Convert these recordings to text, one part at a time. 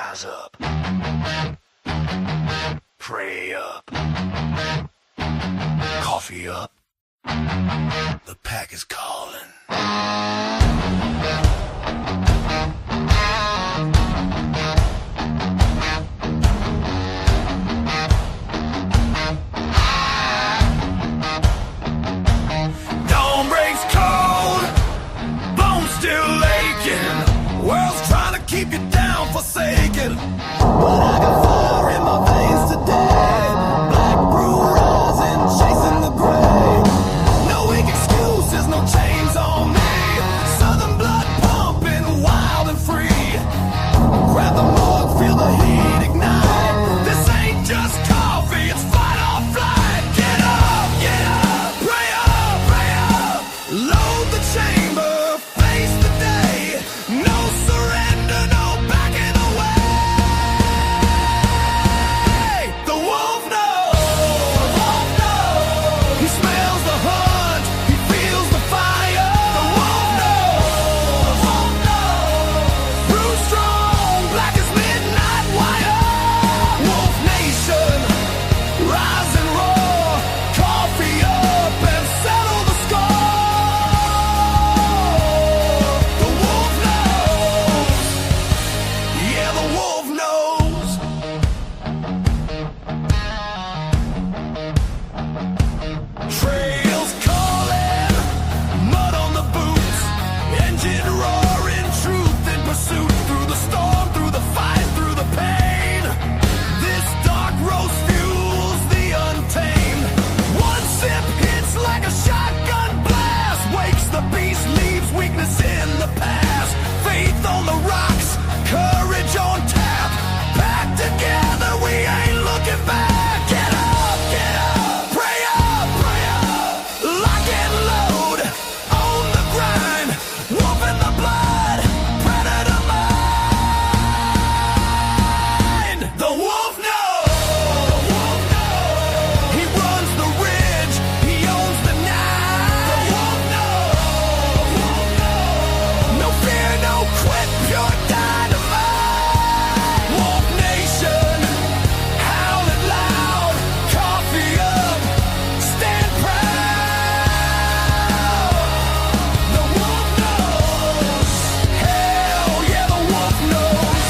Rise up. Pray up. Coffee up. The pack is calling. Dawn breaks cold, bones still aching. World's trying to keep you down, forsaken. But I got fire in my veins today. Black brew rising, chasing the gray. No weak excuses, no chains on me. Southern blood pumping, wild and free. Grab the mug, feel the heat ignite. This ain't just coffee, it's fight or flight. Get up, pray up. Load the chamber, face the day. No surrender, no backing away. The wolf knows. He smells the hunt, he feels the fire. The wolf knows. Bruised strong, black as midnight wire. Wolf nation, rise and roar. Coffee up and settle the score. The wolf knows. Yeah, the wolf knows. Trails calling, mud on the boots, engine roaring, truth in pursuit. Through the storm, through the fight, through the pain. This dark roast fuels the untamed. One sip hits like a shotgun blast. Wakes the beast, leaves weakness in the past. Faith on the rocks, courage on tap. Back together, we ain't looking back. Get up, pray up. Lock and load, on the grind. Wolf in the blood, predator mind. The wolf knows. He runs the ridge, he owns the night. The wolf knows. No fear, no quit, pure dynamite. Wolf nation, howling loud. Coffee up, stand proud. The wolf knows. Hell yeah, the wolf knows.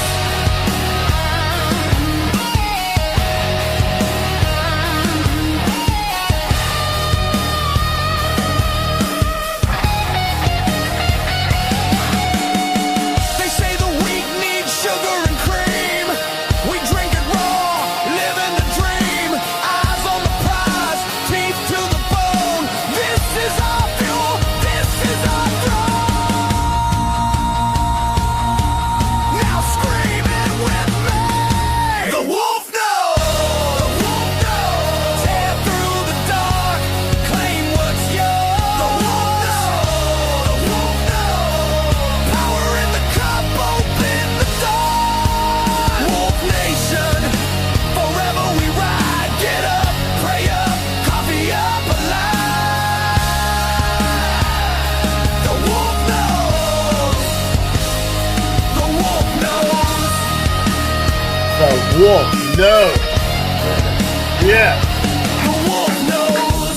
They say the weak need sugar and cream. We drink it raw, living the dream. Eyes on the prize, teeth to the bone. This is our fuel, this is our throne. Now scream it with me. The wolf knows. Tear through the dark, claim what's yours. The wolf knows. Power in the cup, open the door. Wolf nation, forever we ride. Get up, pray up, coffee up, alive. The wolf knows. The wolf knows. The wolf knows. Yeah. The wolf knows.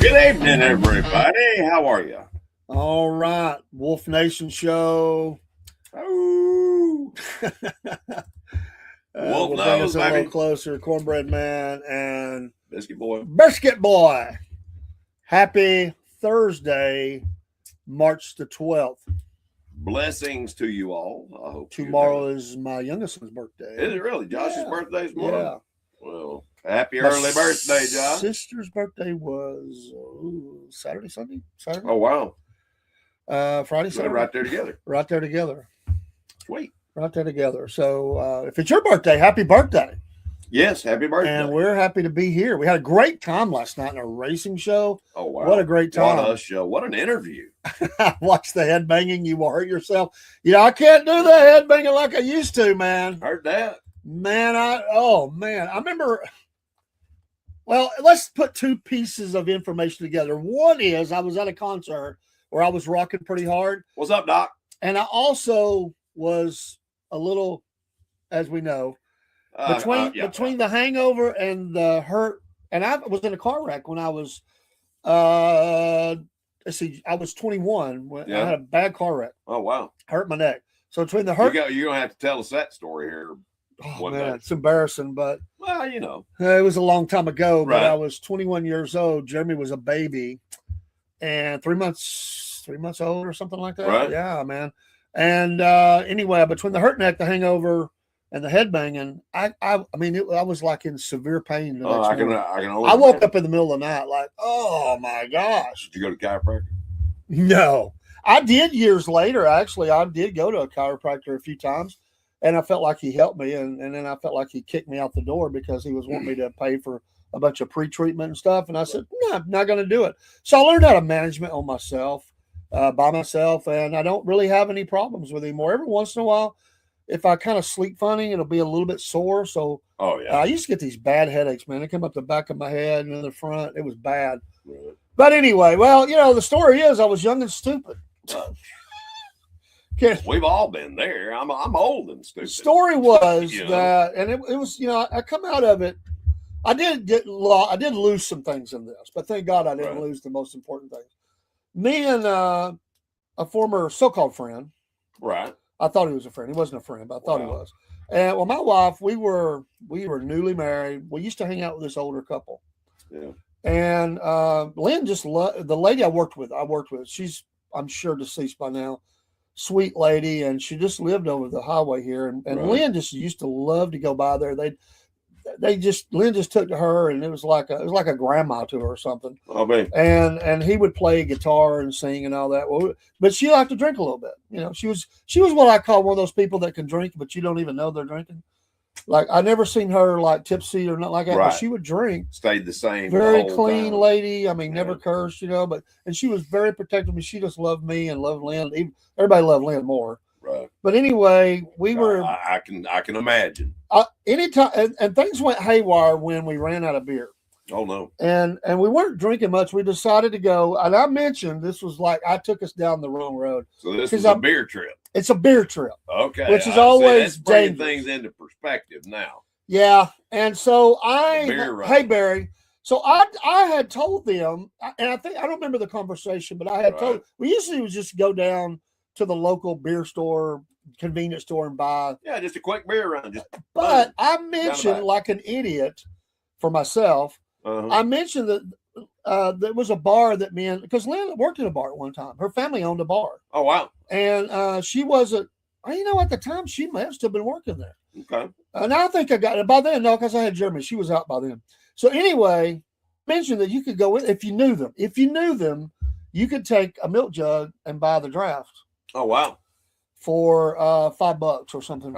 Good evening, everybody. How are you? All right. Wolf Nation show. Oh, Wolf We'll bring us knows, a little baby. closer. Cornbread Man and Biscuit boy. Biscuit Boy. Happy Thursday, March the 12th. Blessings to you all. I hope you're Tomorrow doing- is my youngest son's birthday. Is it really? Josh's Yeah. birthday's tomorrow? Yeah. Well, happy My early birthday, Josh. Sister's birthday was Saturday. Oh, wow. Friday, They're Saturday. right there together. Right there together. Sweet. Right there together. So if it's your birthday, happy birthday. Yes, happy birthday. And we're happy to be here. We had a great time last night in a racing show. Oh, wow. What a great time. What a show. What an interview. Watch the head banging. You will hurt yourself. I can't do the head banging like I used to, man. Heard that. Man, I remember. Well, let's put two pieces of information together. One is I was at a concert where I was rocking pretty hard. What's up, Doc? And I also was a little as we know. Yeah. Between the hangover and the hurt, and I was in a car wreck when I was, let's see, I was 21 when I had a bad car wreck. Oh wow, hurt my neck. So between the hurt, you're gonna have to tell us that story here. Oh man, it's embarrassing, but well, it was a long time ago. Right. But I was 21 years old. Jeremy was a baby, and 3 months old or something like that. Right. Yeah, man. And anyway, between the hurt neck, the hangover, and the head banging, I was like in severe pain. I can only I woke up in the middle of the night like, oh my gosh. Did you go to chiropractor? No, I did years later. Actually, I did go to a chiropractor a few times. And I felt like he helped me, and then I felt like he kicked me out the door because he was wanting me to pay for a bunch of pre-treatment and stuff. And I said, no, I'm not going to do it. So I learned how to management on myself, by myself, and I don't really have any problems with it anymore. Every once in a while, if I kind of sleep funny, it'll be a little bit sore. So I used to get these bad headaches, man. They come up the back of my head and in the front. It was bad. Right. But anyway, well, the story is I was young and stupid. We've all been there. I'm old and stupid. The story was that, and it was, I come out of it. I did lose some things in this, but thank God I didn't lose the most important things. Me and a former so-called friend. Right. I thought he was a friend. He wasn't a friend, but I thought he was. And well, my wife, we were newly married. We used to hang out with this older couple. Yeah. And Lynn just the lady I worked with. She's, I'm sure, deceased by now. Sweet lady, and she just lived over the highway here, and Lynn just used to love to go by there. Lynn just took to her, and it was like a grandma to her or something. Oh man. And he would play guitar and sing and all that. Well, but she liked to drink a little bit. She was what I call one of those people that can drink, but you don't even know they're drinking. Like I never seen her like tipsy or not like that. Right. But she would drink. Stayed the same. Very clean lady. I mean, never cursed, and she was very protective of me. She just loved me and loved Lynn. Everybody loved Lynn more. Right. But anyway, we were. I can imagine. Anytime and things went haywire when we ran out of beer. Oh no. And we weren't drinking much. We decided to go, and I mentioned this was like I took us down the wrong road. So this is a beer trip. It's a beer trip. Okay. Which is always bringing things into perspective now. Yeah. And so hey Barry. So I had told them, and I don't remember the conversation, but I had told we usually would just go down to the local beer store, convenience store, and buy. Yeah, just a quick beer run. But I mentioned like an idiot for myself. I mentioned that there was a bar that because Lynn worked at a bar at one time. Her family owned a bar. Oh, wow. And she wasn't, at the time she may have still been working there. Okay. And I think I got it by then. No, because I had Jeremy. She was out by then. So anyway, mentioned that you could go in if you knew them. If you knew them, you could take a milk jug and buy the draft. Oh, wow. For $5 or something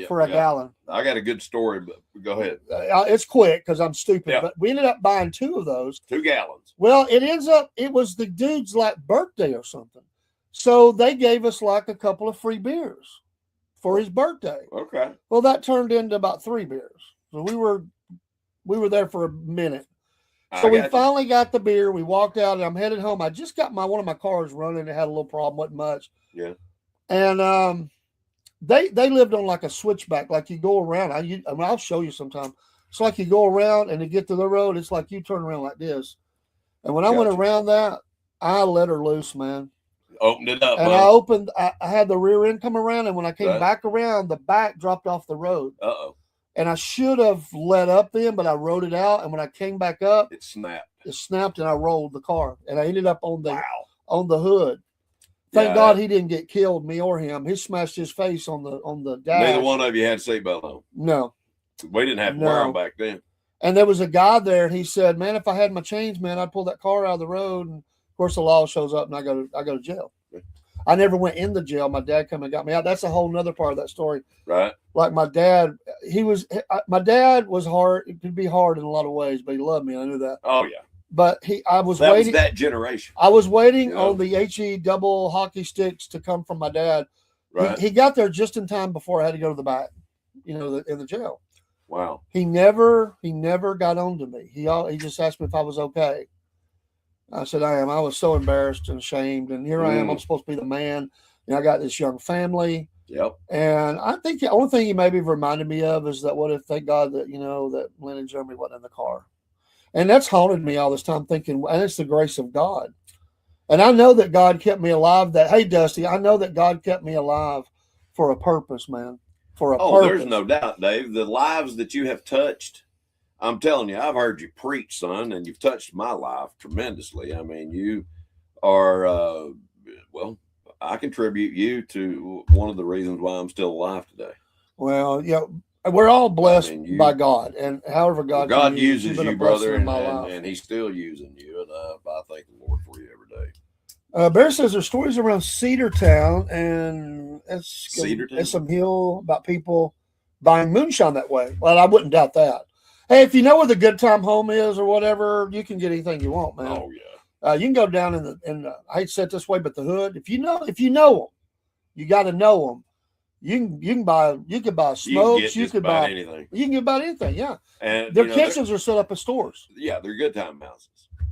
for a gallon. I got a good story, but go ahead. It's quick because I'm stupid. Yeah. But we ended up buying 2 of those. 2 gallons. Well, it was the dude's like birthday or something. So they gave us like a couple of free beers for his birthday. Okay. Well, that turned into about 3 beers. So we were there for a minute. So we finally got the beer. We walked out and I'm headed home. I just got one of my cars running. It had a little problem, wasn't much. Yeah. And they lived on like a switchback, like you go around. I'll show you sometime. It's like you go around and to get to the road, it's like you turn around like this. And when I went around that, I let her loose, man. Opened it up. And I had the rear end come around, and when I came back around, the back dropped off the road. Uh-oh. And I should have let up then, but I rode it out. And when I came back up, it snapped. It snapped, and I rolled the car, and I ended up on the hood. Thank God he didn't get killed, me or him. He smashed his face on the dash. Neither one of you had seatbelt on. No. We didn't have to wear them back then. And there was a guy there, and he said, "Man, if I had my chains, man, I'd pull that car out of the road." And of course, the law shows up, and I go to jail. I never went in the jail. My dad came and got me out. That's a whole nother part of that story. Right. Like my dad was hard. It could be hard in a lot of ways, but he loved me. I knew that. Oh yeah. But I was waiting. Was that generation. I was waiting on the HE double hockey sticks to come from my dad. Right. He got there just in time before I had to go to the back, in the jail. Wow. He never got on to me. He just asked me if I was okay. I said I am. I was so embarrassed and ashamed, and here I am. I'm supposed to be the man. I got this young family. Yep. And I think the only thing he maybe reminded me of is that what if, thank God that, that Lynn and Jeremy wasn't in the car. And that's haunted me all this time thinking, and it's the grace of God. And I know that God kept me alive. Hey, Dusty, I know that God kept me alive for a purpose, man. For a purpose. There's no doubt, Dave. The lives that you have touched, I'm telling you, I've heard you preach, son, and you've touched my life tremendously. I mean, you are, I contribute you to one of the reasons why I'm still alive today. Well, we're all blessed by God, and however God uses you, brother, and He's still using you, and I thank the Lord for you every day. Bear says there's stories around Cedartown, and it's some hill about people buying moonshine that way. Well, I wouldn't doubt that. Hey, if you know where the Good Time Home is or whatever, you can get anything you want, man. Oh yeah. You can go down in the I hate to say it this way, but the hood. If you know them, you got to know them. You can buy smokes. You can buy anything. You can get about anything. Yeah, and their kitchens are set up as stores. Yeah, they're good time houses.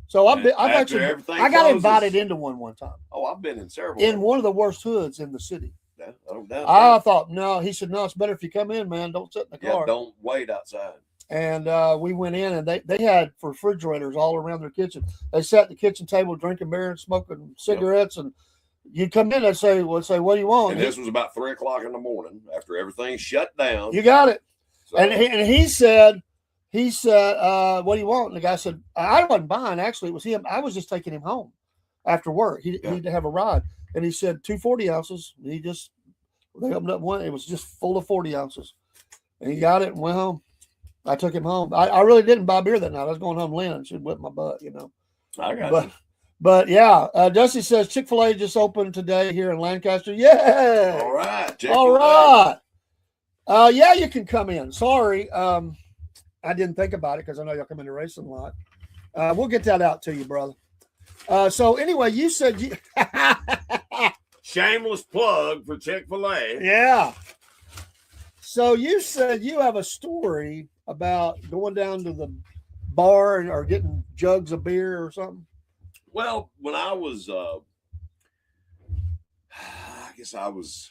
So I got invited into one time. Oh, I've been in several. In one of the worst hoods in the city. Yeah, I don't doubt I thought no. He said no. It's better if you come in, man. Don't sit in the car. Don't wait outside. And we went in, and they had refrigerators all around their kitchen. They sat at the kitchen table drinking beer and smoking cigarettes, and you'd come in and say, what do you want? And this was about 3 o'clock in the morning after everything shut down. You got it. So, and he said, what do you want? And the guy said, I wasn't buying. Actually, it was him. I was just taking him home after work. He needed to have a ride. And he said 2 40 ounces. They opened up one. It was just full of 40 ounces. And he got it and went home. I took him home. I really didn't buy beer that night. I was going home Lynn. She'd whip my butt, I got it. But yeah, Dusty says Chick-fil-A just opened today here in Lancaster. Yeah. All right. All right. Yeah, you can come in. Sorry. I didn't think about it because I know y'all come into racing a lot. We'll get that out to you, brother. So anyway, you said you shameless plug for Chick-fil-A. Yeah. So you said you have a story about going down to the bar or getting jugs of beer or something. Well, when I was, I guess I was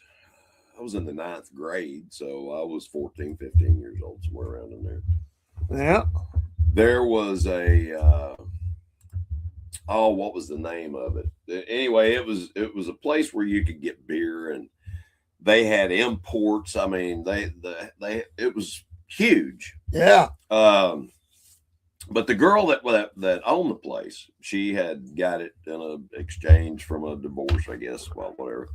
in the 9th grade, so I was 14, 15 years old, somewhere around in there. Yeah. There was what was the name of it? Anyway, it was a place where you could get beer, and they had imports. I mean, it was huge. Yeah. But the girl that owned the place, she had got it in an exchange from a divorce, I guess. Well, whatever.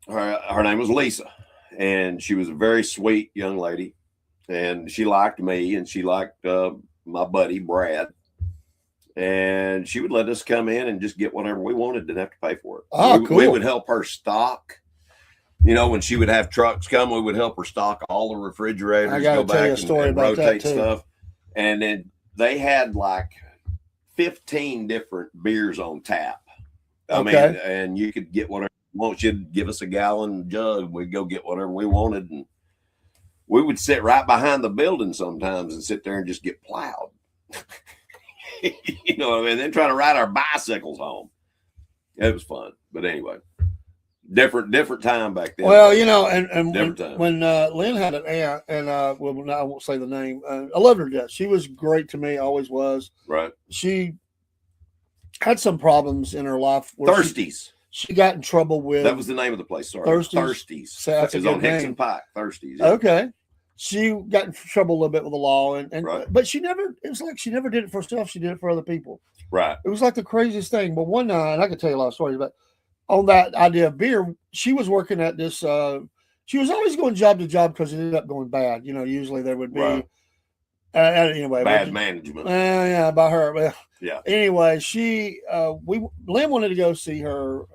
Her name was Lisa, and she was a very sweet young lady, and she liked me, and she liked my buddy Brad, and she would let us come in and just get whatever we wanted, didn't have to pay for it. Oh, cool. We would help her stock. When she would have trucks come, we would help her stock all the refrigerators. I got to tell you a story about rotate that too. Stuff. And then they had like 15 different beers on tap. I mean, and you could get whatever you want. She'd give us a gallon jug. We'd go get whatever we wanted. And we would sit right behind the building sometimes and sit there and just get plowed. You know what I mean? Then try to ride our bicycles home. It was fun. But anyway. Different time back then. Well, and when Lynn had an aunt, and I won't say the name. I loved her to death. She was great to me, always was. Right. She had some problems in her life. Thirsties. She got in trouble with. That was the name of the place. Sorry. Thirsties. So that's it was on Hickson Pike. Thirsties. Yeah. Okay. She got in trouble a little bit with the law, and right. But she never. It was like she never did it for herself. She did it for other people. Right. It was like the craziest thing. But one night, and I could tell you a lot of stories about. On that idea of beer, she was working at this. She was always going job to job because it ended up going bad. Usually there would be. Right. Anyway, bad management. Yeah, by her. Well, yeah. Anyway, Lynn wanted to go see her.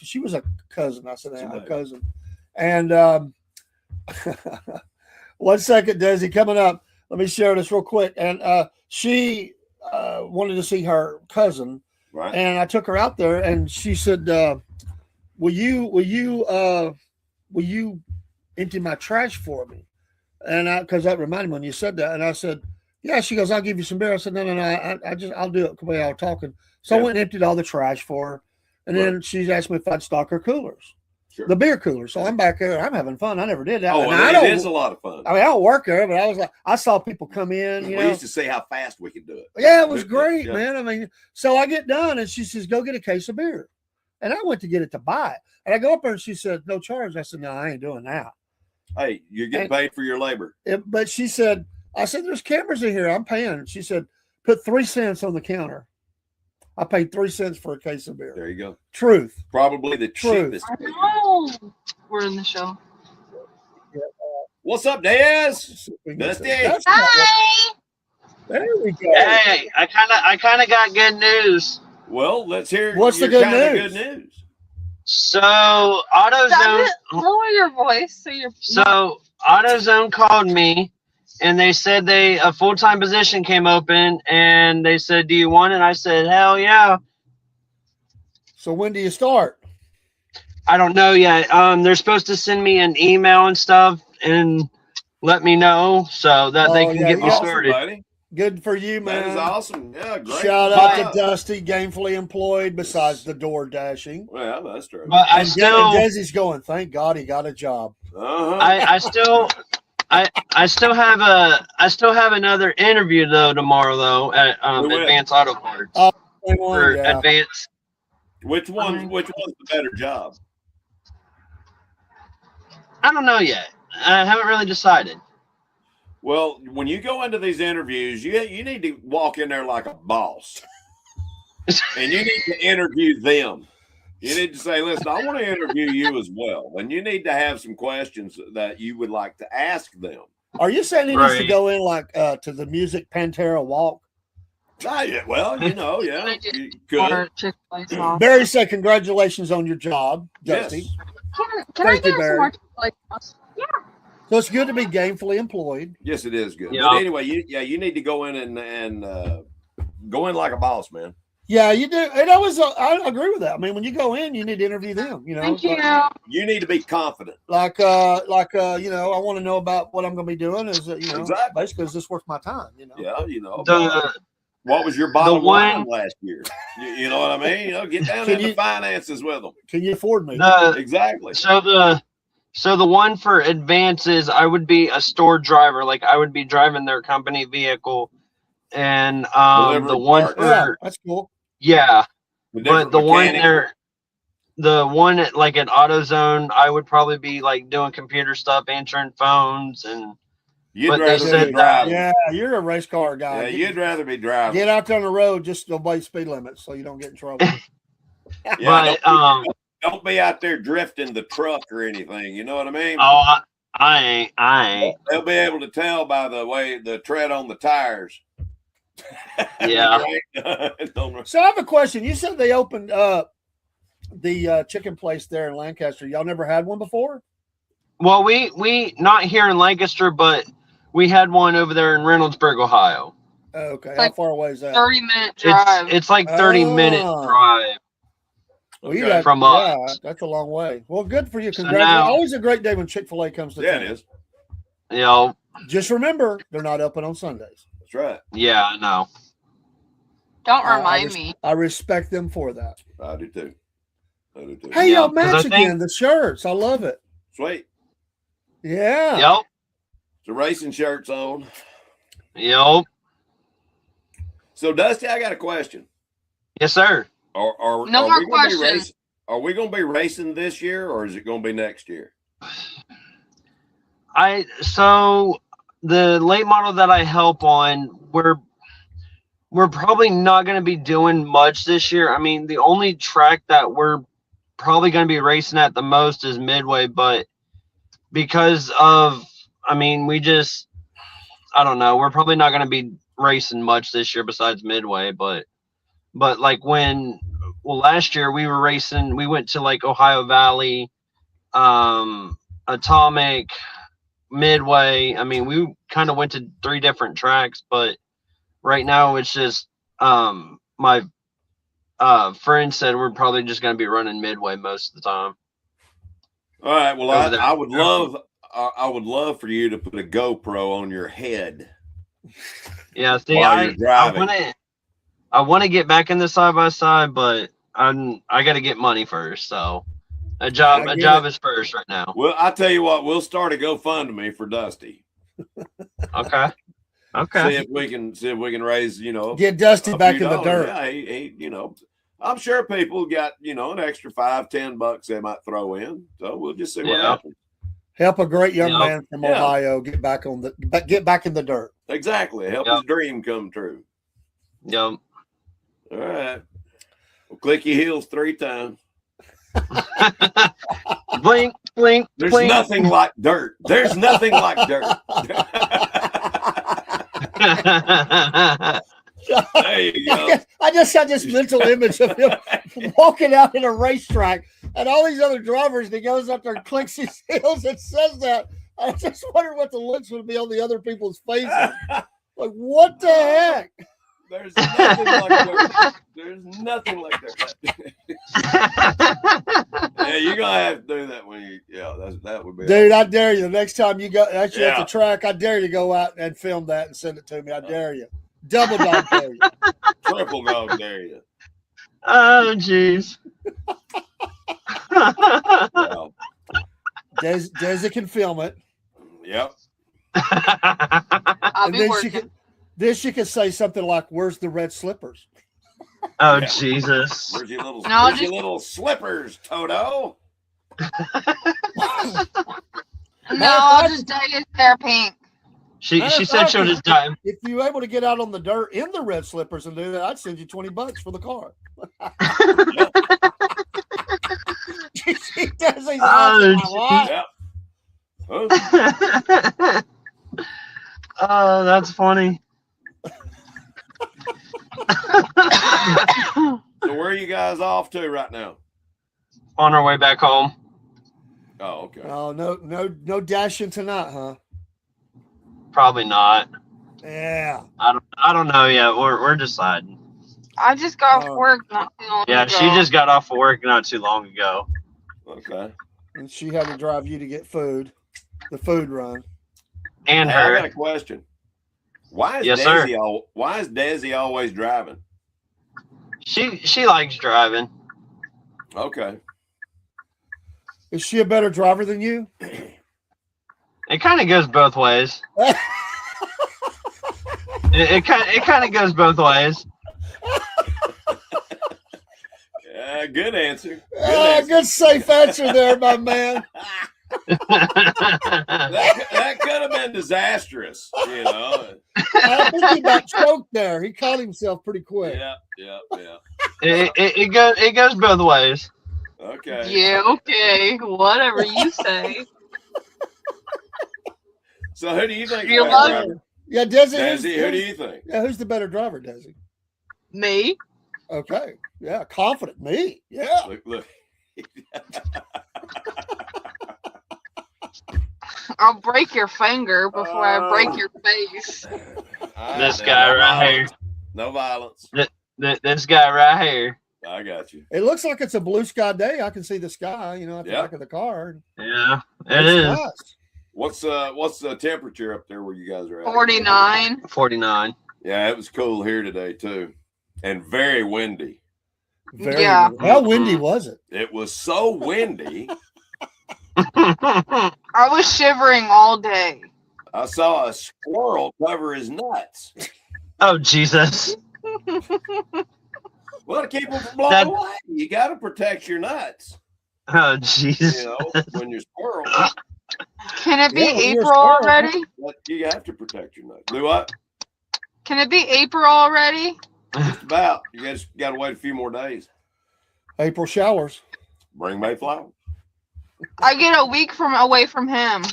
She was a cousin. I said, a cousin. And 1 second, Desi, coming up. Let me share this real quick. And she wanted to see her cousin. Right. And I took her out there, and she said, will you empty my trash for me? And because that reminded me when you said that. And I said, yeah. She goes, I'll give you some beer. I said, no. I'll do it the way I was talking. So I went and emptied all the trash for her. And then she asked me if I'd stock her coolers. Sure. the beer cooler. So I'm back there. I'm having fun. I never did that. Oh, And well, it is a lot of fun. I mean, I don't work there, but I was like, I saw people come in. We used to see how fast we could do it. Yeah, it was great, Yeah. man. I mean, so I get done, and she says, "Go get a case of beer," and I went to get it to buy it, and I go up there, and she said, "No charge." I said, "No, I ain't doing that." Hey, you're getting paid for your labor. But she said, "I said, there's cameras in here. I'm paying." She said, "Put 3 cents on the counter." I paid 3 cents for a case of beer. There you go. Truth. Probably the Truth. cheapest. I know. We're in the show. What's up, Dez? Dusty. Dusty. Hi. There we go. Hey, I kind of got good news. Well, let's hear. What's the your good kinda news? Good news. So AutoZone, Lower your voice so you're. so AutoZone called me, and they said a full-time position came open, and they said, "Do you want it?" I said, "Hell yeah." So when do you start? I don't know yet. They're supposed to send me an email and stuff and let me know so that they can get me Awesome, started. buddy. Good for you, man. That is awesome. Yeah, great. Shout out to Dusty, gainfully employed besides the door dashing. Well, that's true. But I And still, Desi's going, thank God he got a job. Uh-huh. I still have another interview though tomorrow though at Who Advanced Auto Parts for Yeah. Advanced. Which one's the better job? I don't know yet. I haven't really decided. Well, when you go into these interviews, you need to walk in there like a boss, and you need to interview them. You need to say, "Listen, I want to interview you as well," and you need to have some questions that you would like to ask them. Are you saying he needs to Right. go in like to the music Pantera walk? Well, yeah, you could. Or Chick-fil-A sauce. Barry said, congratulations on your job, Dusty. Yes. Can I Thank you, get Barry. some more Chick-fil-A sauce? Yeah. So it's good to be gainfully employed. Yes, it is good. Yeah. But anyway, you need to go in and go in like a boss, man. Yeah, you do. And I agree with that. I mean, when you go in, you need to interview them, Thank you. You need to be confident. I want to know about what I'm going to be doing. Exactly. Basically, is this worth my time? Yeah, The what was your bottom line one- last year? You know what I mean? Get down Can into you- finances with them. Can you afford me? Exactly. So the one for advances, I would be a store driver. Like I would be driving their company vehicle, and Delivery the one parts. Yeah, for that's cool. yeah, The but different the one mechanics. there, the one at like at AutoZone, I would probably be like doing computer stuff, answering phones, and You'd but they rather said be that- driving. Yeah, you're a race car guy. Yeah, you'd rather be driving. Get out there on the road, just obey speed limits so you don't get in trouble. Yeah, but don't be out there drifting the truck or anything. You know what I mean? oh, I ain't. They'll be able to tell by the way the tread on the tires. Yeah. Right? So I have a question. You said they opened up the chicken place there in Lancaster. Y'all never had one before? Well, we not here in Lancaster, but we had one over there in Reynoldsburg, Ohio. Okay. How Like far away is that? 30-minute drive. It's like 30-minute Oh. drive. Well, you Okay. got- From yeah, us. that's a long way. Well, good for you. So Congratulations. now- Always a great day when Chick-fil-A comes to Yeah, town. it is. You know, Just remember, they're not open on Sundays. That's right. yeah, I know. Don't I remind res- me. I respect them for that. I do too. I do too. Hey, Yeah, y'all 'cause match I think- again. The shirts. I love it. Sweet. Yeah. Yep. The racing shirts on. Yep. So, Dusty, I got a question. Yes, sir. Are No are more we gonna be questions. racing? Are we going to be racing this year, or is it going to be next year? So the late model that I help on, we're probably not going to be doing much this year. I mean, the only track that we're probably going to be racing at the most is Midway, but because of, I mean, I don't know, we're probably not going to be racing much this year besides Midway, but like last year we went to like Ohio Valley, Atomic, Midway. I mean, we kind of went to 3 different tracks, but right now it's just my friend said we're probably just going to be running Midway most of the time. All right. Well, Over there. I would love for you to put a GoPro on your head. Yeah, see, While you're driving. I want to get back in the side by side, but I got to get money first. So A job is first right now. Well, I tell you what, we'll start a GoFundMe for Dusty. Okay. See if we can raise, Get Dusty back in the $few. dirt. Yeah, he, I'm sure people got, an extra $5-10 they might throw in. So we'll just see what happens. Help a great young man from Yeah. Ohio get back in the dirt. Exactly. Help his dream come true. Yep. All right. Well, click your heels 3 times. Blink, blink, There's blink. nothing like dirt. There's nothing like dirt. There you go. I just had this mental image of him walking out in a racetrack and all these other drivers, and he goes up there and clicks his heels and says that. I just wonder what the looks would be on the other people's faces. Like, what the heck? There's nothing like dirt. There's nothing like dirt. Yeah, you're gonna have to do that when you. Yeah, that would be. Dude, I dare you. The next time you go actually at the track, I dare you to go out and film that and send it to me. I dare you. Double dog dare you. Triple dog dare you. Oh, jeez. Wow. Desi can film it. Yep. I'll And be then working. she could say something like, "Where's the red slippers?" Oh, Jesus. Where's your little, No, your little slippers, Toto? No, I'll just dye his hair pink. She said she'll just die. If you're able to get out on the dirt in the red slippers and do that, I'd send you $20 for the car. She does these Oh, Yep. Huh? Oh, that's funny. So where are you guys off to right now? On our way back home. Oh, okay. Oh, no dashing tonight, huh? Probably not. Yeah. I don't know yet. We're deciding. I just got off work not too long Yeah, ago. she just got off of work not too long ago. Okay. And she had to drive you to get food, the food run. And Hey, I got her. a question. Why is Yes, sir. Desi always driving? She likes driving. Okay. Is she a better driver than you? It kind of goes both ways. It kind of goes both ways. Good answer. Good safe answer there, my man. That could have been disastrous, I think he got choked there. He caught himself pretty quick. Yeah. It goes both ways. Okay. Yeah, okay. Whatever you say. So who do you think? You is love better driver? Yeah, Desi. Desi, who do you think? Yeah, who's the better driver, Desi? Me? Okay. Yeah, confident. Me. Yeah. Look. I'll break your finger before I break your face. This guy right here. No violence. This guy right here. I got you. It looks like it's a blue sky day. I can see the sky, at the Yeah. back of the car. Yeah, it It's is. nice. What's the temperature up there where you guys are at? 49. 49. Yeah, it was cool here today too, and very windy. Very Yeah. windy. How windy was it? It was so windy. I was shivering all day. I saw a squirrel cover his nuts. Oh, Jesus. Well, to keep them from blowing That- away, you got to protect your nuts. Oh, jeez. When you're squirrel, Can it be Yeah, you're a April squirrel. already? but you have to protect your nuts. Do what? Can it be April already? Just about. You guys got to wait a few more days. April showers. Bring Mayflower. I get a week away from him.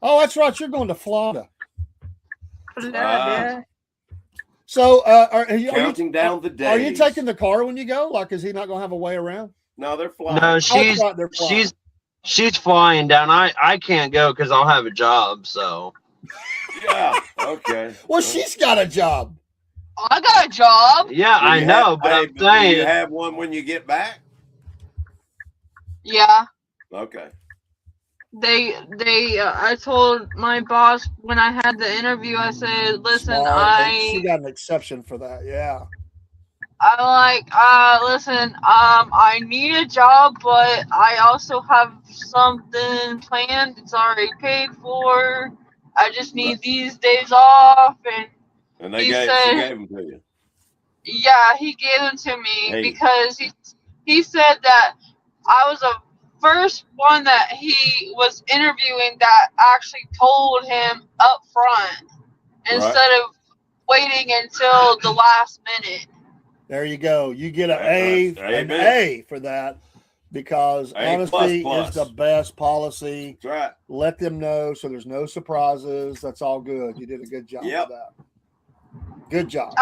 Oh, that's right. You're going to Florida. Ah. So, are you Counting down the days. are you taking the car when you go? Like, is he not going to have a way around? No, they're flying. No, That's right, they're flying. she's flying down. I can't go because I'll have a job. So Yeah. Okay. Well, she's got a job. I got a job. yeah, I know, but I'm do you saying. have one when you get back? Yeah. Okay. I told my boss when I had the interview, I said, listen, Smart. She I got an exception for that. Yeah. I'm like, listen, I need a job, but I also have something planned. It's already paid for. I just need these days off. And they he she said, gave them to you. yeah, he gave them to me Hey. because he said that I was the first one that he was interviewing that actually told him up front instead of waiting until the last minute. There you go. You get an Amen. A for that, because A++. honesty is the best policy. That's right. Let them know so there's no surprises. That's all good. You did a good job with that. Good job.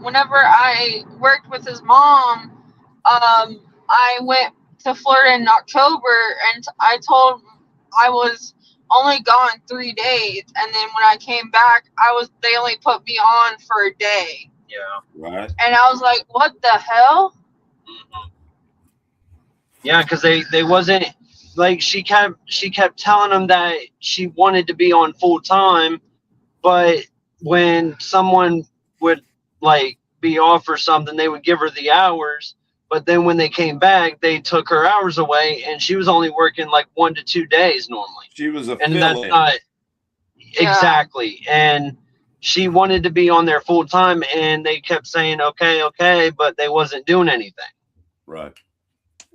Whenever I worked with his mom, I went to Florida in October, and I told him I was only gone 3 days, and then when I came back, they only put me on for a day. Yeah. Right. And I was like, what the hell? Mm-hmm. Yeah, because they wasn't like she kept telling them that she wanted to be on full time, but when someone would like be off or something, they would give her the hours. But then when they came back, they took her hours away, and she was only working like 1 to 2 days normally. She was a and fill-in. that's not exactly. And she wanted to be on there full time, and they kept saying okay, but they wasn't doing anything. Right.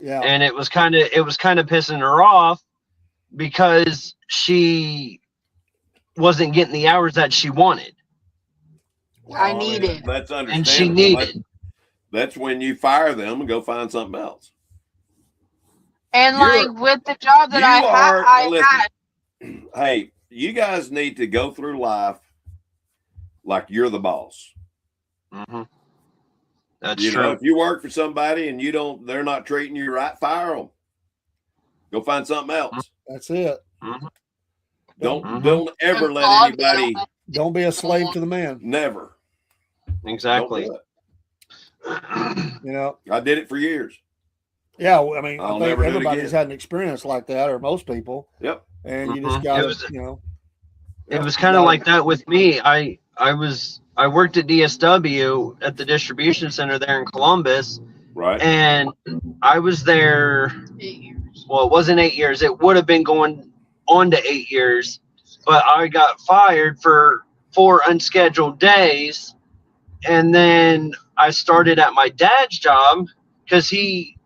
Yeah. And it was kind of pissing her off because she wasn't getting the hours that she wanted. I needed. That's understandable. And she needed. That's when you fire them and go find something else. And with the job that I had. Hey, you guys need to go through life like you're the boss. Mm-hmm. That's true. true. If you work for somebody and they're not treating you right, fire them. Go find something else. That's it. Mm-hmm. Don't ever let anybody. Don't be a slave to the man. Never. Exactly. You know, I did it for years. Yeah, I mean, I think never everybody's had an experience like that, or most people. Yep. And you just got to, you know. It was kind of like that with me. I worked at DSW at the distribution center there in Columbus. Right. And I was there 8 years. Well, it wasn't 8 years. It would have been going on to 8 years, but I got fired for 4 unscheduled days. And then I started at my dad's job because he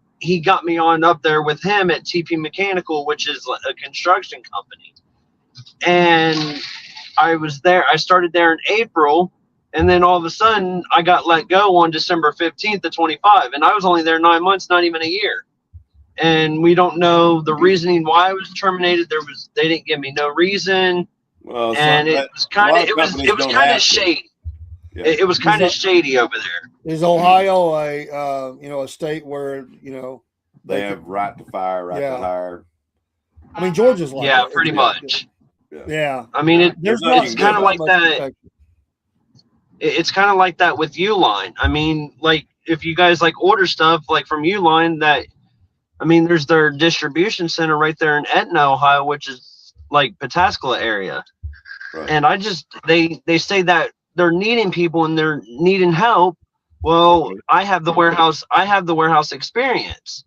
got me on up there with him at TP Mechanical, which is a construction company. And I was there. I started there in April, and then all of a sudden I got let go on December 15th of 25. And I was only there 9 months, not even a year. And we don't know the reasoning why I was terminated. They didn't give me no reason. Well, and it was kind of shady. Yeah. It was kind of shady over there. Is Ohio a state where they have right to fire, right to hire? I mean, Georgia's like that. Pretty much. Yeah. I mean, it's kind of like that. It's kind of like that with Uline. I mean, like if you guys like order stuff like from Uline, there's their distribution center right there in Etna, Ohio, which is like Pataskala area. Right. And they say that they're needing people and they're needing help. Well, I have the warehouse experience,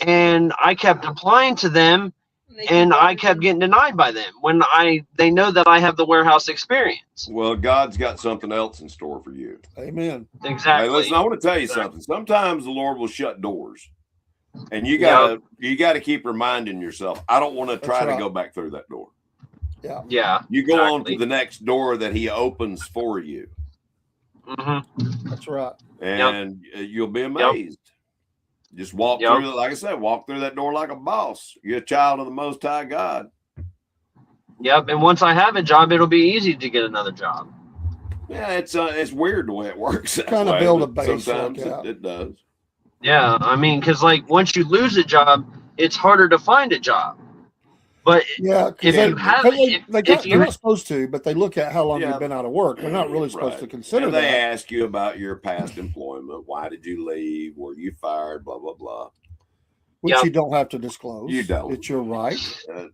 and I kept applying to them, and I kept getting denied by them when they know that I have the warehouse experience. Well, God's got something else in store for you. Amen. Exactly. Hey, listen, I want to tell you something. Sometimes the Lord will shut doors, and you gotta keep reminding yourself, I don't want to try to go back through that door. Yeah. Yeah. You go on to the next door that He opens for you. Mm-hmm. That's right. And you'll be amazed. Just walk through, like I said, walk through that door like a boss. You're a child of the Most High God. Yep. And once I have a job, it'll be easy to get another job. Yeah, it's weird the way it works. Kind of build a base. Sometimes it does. Yeah, I mean, because like once you lose a job, it's harder to find a job. But yeah, if you have, they're not supposed to, but they look at how long you've been out of work. They're not really supposed to consider and that. They ask you about your past employment. Why did you leave? Were you fired? Blah blah blah. which Yep. you don't have to disclose. You don't. It's your right.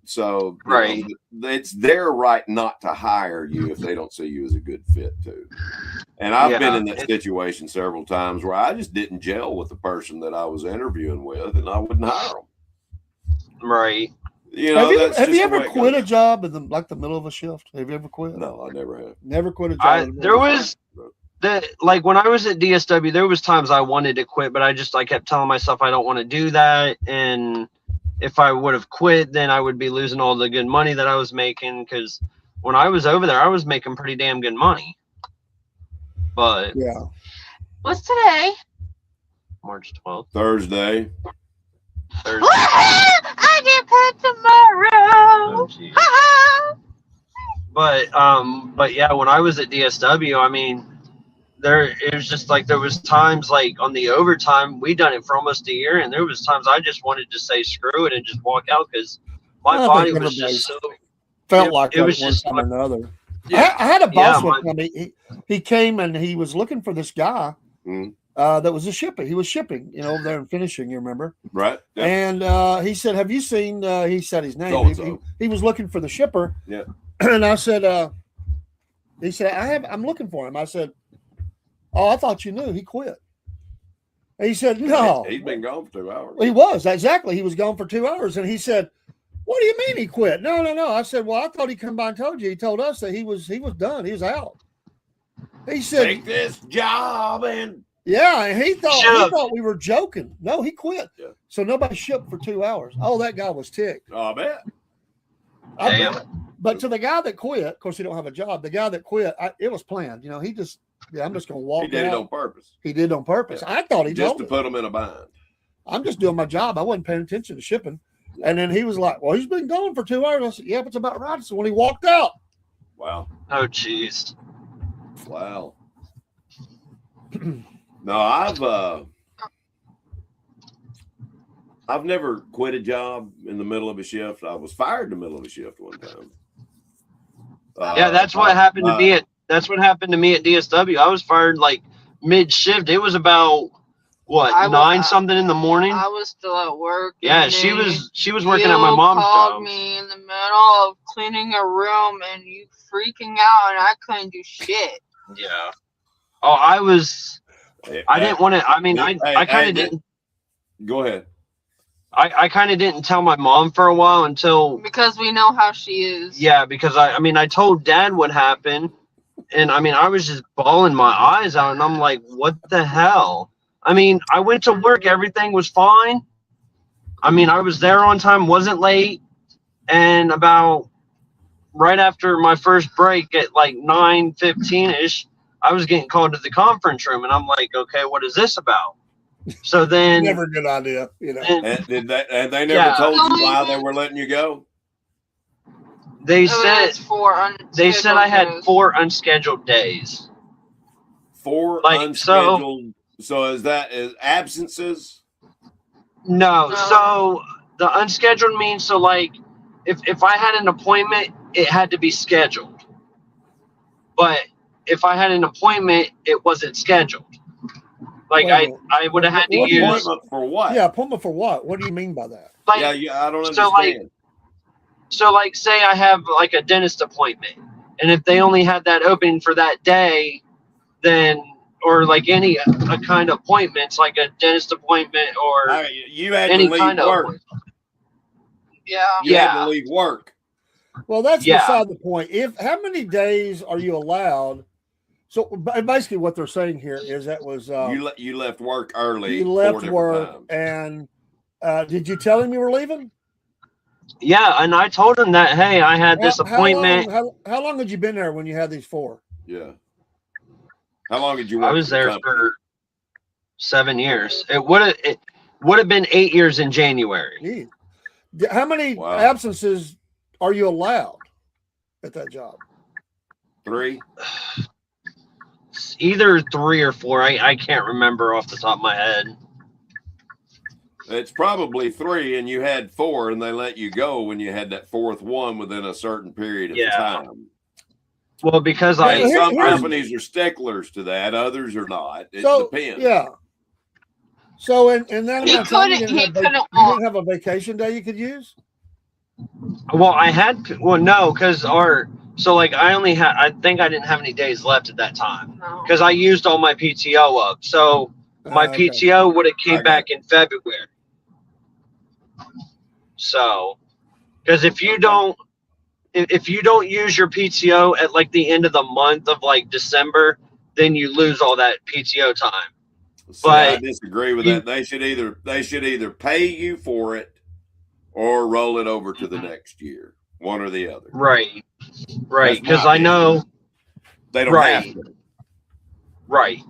So Right. it's their right not to hire you if they don't see you as a good fit too. And I've been in that situation several times where I just didn't gel with the person that I was interviewing with, and I wouldn't hire them. Right. You know, have you ever quit a job in the middle of a shift? Have you ever quit? No, I never have. Never quit a job. There was like when I was at DSW, there was times I wanted to quit, but I kept telling myself I don't want to do that. And if I would have quit, then I would be losing all the good money that I was making. Because when I was over there, I was making pretty damn good money. But yeah. What's today? March 12th. Thursday. I get paid tomorrow. Oh, but yeah, when I was at DSW, I mean, it was just like there was times like on the overtime, we done it for almost a year, and there was times I just wanted to say screw it and just walk out because my body was just so felt like it was one just time or another. Yeah. I had a boss Yeah, one time. He came and he was looking for this guy that was a shipper. He was shipping, over there and finishing. You remember, right? Yeah. And he said, "Have you seen?" He said his name. He was looking for the shipper. Yeah. And I said, he said, I'm looking for him. I said, oh, I thought you knew. He quit. And he said, no. He's been gone for 2 hours. He was, exactly. He was gone for 2 hours. And he said, what do you mean he quit? No. I said, well, I thought he come by and told you. He told us that he was done. He was out. He said, take this job and yeah, and he thought we were joking. No, he quit. Yeah. So nobody shipped for 2 hours. Oh, that guy was ticked. I bet. But to the guy that quit, of course, he don't have a job. The guy that quit, it was planned. He just, I'm just going to walk. He did it on purpose. He did it on purpose. Yeah. I thought he just told to put him in a bind. I'm just doing my job. I wasn't paying attention to shipping. And then he was like, well, he's been gone for 2 hours. I said, yeah, but it's about right. So when he walked out. Wow. Oh, jeez. Wow. No, I've never quit a job in the middle of a shift. I was fired in the middle of a shift one time. Yeah, that's what happened to me that's what happened to me at DSW. I was fired like mid shift. It was about what, 9 something in the morning. I was still at work. Yeah, she was working at my mom's called job. Me in the middle of cleaning a room and you freaking out, and I couldn't do shit. Yeah. Oh, I didn't want to. I mean, I kind of didn't. Go ahead. I kind of didn't tell my mom for a while until because we know how she is. Yeah, because I told Dad what happened, and I was just bawling my eyes out, and I'm like, what the hell? I went to work, everything was fine. I was there on time, wasn't late, and about right after my first break at like 9:15ish, I was getting called to the conference room, and I'm like, okay, what is this about? So then, never a good idea, And they never told you why they were letting you go? They said I had days. 4 unscheduled days. 4 Like, unscheduled. So is absences? No. So the unscheduled means if I had an appointment, it had to be scheduled. But if I had an appointment, it wasn't scheduled. I would have had to use appointment for what? Yeah, appointment for what? What do you mean by that? Yeah, I don't understand. So say I have like a dentist appointment, and if they only had that open for that day, then or like any a kind of appointments, like a dentist appointment or you had any to leave kind work. of Yeah. You had to leave work. Well, that's beside the point. How many days are you allowed? So basically, what they're saying here is that was you left work early. You left 4 work, times. and did you tell him you were leaving? Yeah, and I told him that, hey, I had this appointment. How long had you been there when you had these 4? Yeah. How long did you work? I was there for 7 years. It would have been 8 years in January. How many absences are you allowed at that job? 3. Either 3 or 4. I can't remember off the top of my head. It's probably 3, and you had 4, and they let you go when you had that 4th one within a certain period of time. Well, because some companies are sticklers to that, others are not. It depends. Yeah. So in that He amount of time, you couldn't didn't have a vacation day you could use? Well, no, because I think I didn't have any days left at that time No. because I used all my PTO up. So my Okay. PTO would have came I got back in February. So, because if you don't use your PTO at like the end of the month of like December, then you lose all that PTO time. See, I But disagree with you- that. They should either pay you for it or roll it over to the next year. One or the other. right, That's because my I know. They don't have Right. to. Right.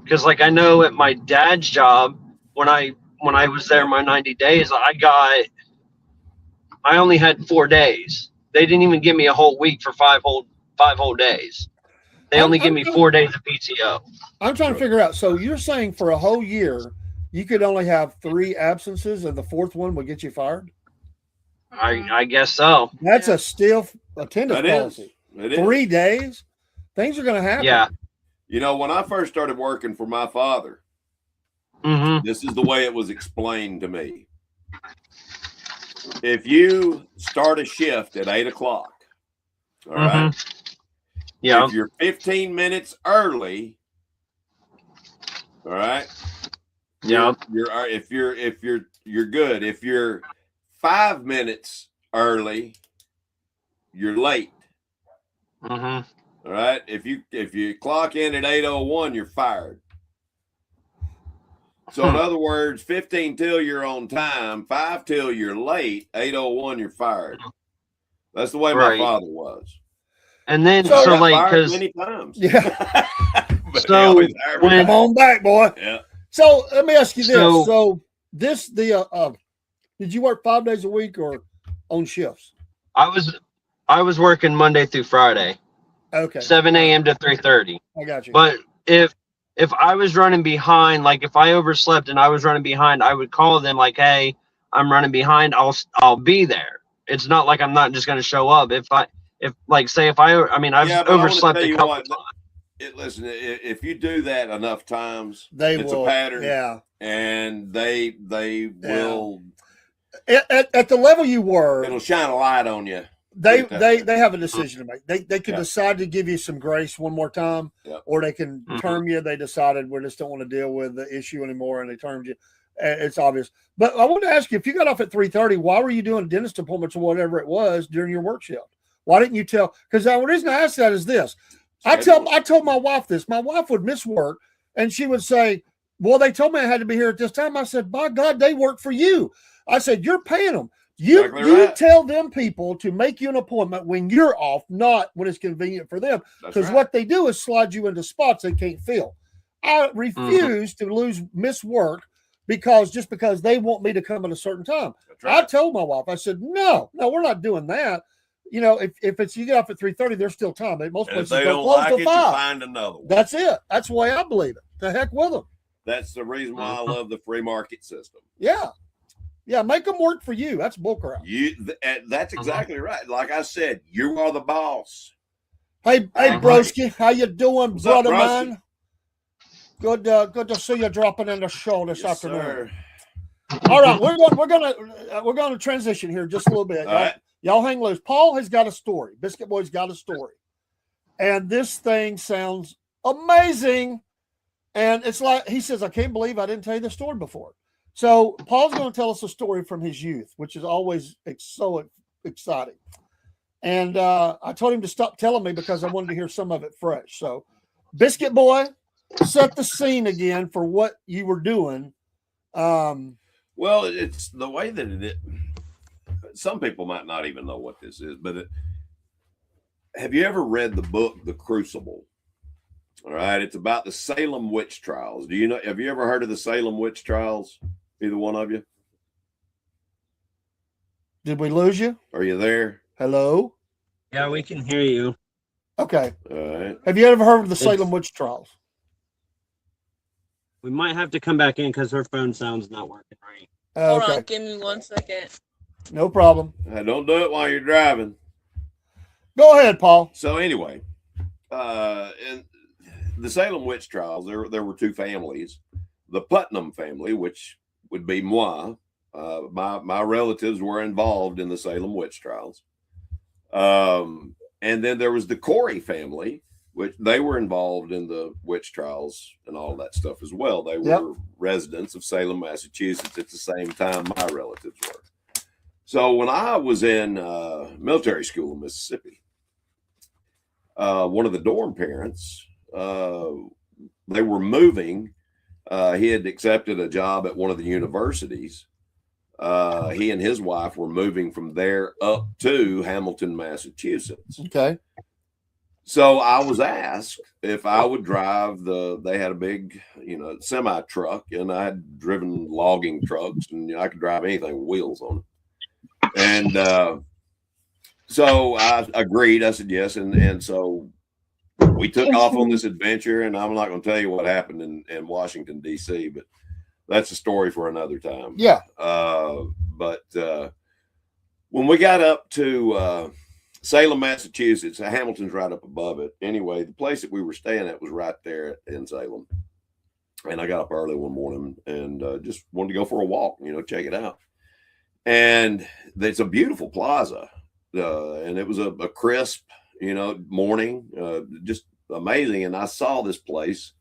Because like I know at my dad's job, when I was there my 90 days, I only had 4 days. They didn't even give me a whole week for five whole days. They only give me 4 days of PTO. I'm trying to figure out. So you're saying for a whole year, you could only have 3 absences, and the 4th one would get you fired? I guess so. That's a stiff attendance That is. policy. It is. 3 days, things are going to happen. Yeah. You know, when I first started working for my father, Mm-hmm. this is the way it was explained to me. If you start a shift at 8 o'clock, all right. Yeah. If you're 15 minutes early, all right. Yeah. You're good. If you're 5 minutes early, you're late. Mm-hmm. All right. If you clock in at 8:01, you're fired. So in other words, 15 till you're on time, 5 till you're late, 8:01 you're fired. That's the way my father was. And then So- I so got like fired because many times. Yeah. But So he always hired me. Come on back, boy. Yeah. So let me ask you this. So- Did you work 5 days a week or on shifts? I was working Monday through Friday, Okay. 7 a.m. to 3:30. I got you. But if I was running behind, like if I overslept and I was running behind, I would call them like, "Hey, I'm running behind. I'll be there." It's not like I'm not just going to show up. I've Yeah, but I wanna overslept tell a you couple what, times. listen, if you do that enough times, they it's will. a pattern. Yeah. And they will. At the level you were, It'll shine a light on you. they have a decision to make. They can Yeah. decide to give you some grace one more time, Yeah. or they can Mhm. term you. They decided we just don't want to deal with the issue anymore, and they termed you. It's obvious. But I want to ask you, if you got off at 3:30, why were you doing dentist appointments or whatever it was during your work shift? Why didn't you tell? Because the reason I asked that is this. I told my wife this. My wife would miss work, and she would say, "Well, they told me I had to be here at this time." I said, "By God, they work for you." I said, "You're paying them. You Right. tell them people to make you an appointment when you're off, not when it's convenient for them. That's Because right. what they do is slide you into spots they can't fill." I refuse to miss work because they want me to come at a certain time. That's right. I told my wife, I said, no, we're not doing that. You know, if it's you get off at 3:30, there's still time. Most And if places they don't don't close like till it, you 5. find another one. That's it. That's the way I believe it. To heck with them. That's the reason why I love the free market system. Yeah. Yeah, make them work for you. That's bullcrap. That's exactly right. Like I said, you are the boss. Hey, broski, how you doing, What's up, brother Broski? man? Good to see you dropping in the show this Yes, afternoon. sir. All right, we're going to transition here just a little bit. All right. Y'all hang loose. Paul has got a story. Biscuit Boy's got a story, and this thing sounds amazing. And it's like he says, "I can't believe I didn't tell you the story before." So Paul's going to tell us a story from his youth, which is always so exciting. And I told him to stop telling me because I wanted to hear some of it fresh. So, Biscuit Boy, set the scene again for what you were doing. Well, it's the way that it. Some people might not even know what this is, but have you ever read the book The Crucible? All right, it's about the Salem witch trials. Have you ever heard of the Salem witch trials? Either one of you? Did we lose you? Are you there? Hello? Yeah, we can hear you. Okay. All right. Have you ever heard of the Salem witch trials? We might have to come back in because her phone sound's not working right. Hold Okay. on, give me 1 second. No problem. Don't do it while you're driving. Go ahead, Paul. So anyway, in the Salem witch trials, there were 2 families the Putnam family, which would be moi. My relatives were involved in the Salem witch trials. And then there was the Corey family, which they were involved in the witch trials and all that stuff as well. They were residents of Salem, Massachusetts at the same time my relatives were. So when I was in military school in Mississippi, one of the dorm parents, they were moving. He had accepted a job at one of the universities. He and his wife were moving from there up to Hamilton, Massachusetts. Okay. So I was asked if I would drive they had a big, semi truck, and I had driven logging trucks, and I could drive anything with wheels on it. And so I agreed. I said yes. And so we took off on this adventure, and I'm not going to tell you what happened in Washington, D.C., but that's a story for another time. Yeah. But when we got up to Salem, Massachusetts, Hamilton's right up above it. Anyway, the place that we were staying at was right there in Salem. And I got up early one morning and just wanted to go for a walk, check it out. And it's a beautiful plaza. And it was a crisp, morning, just amazing. And I saw this place.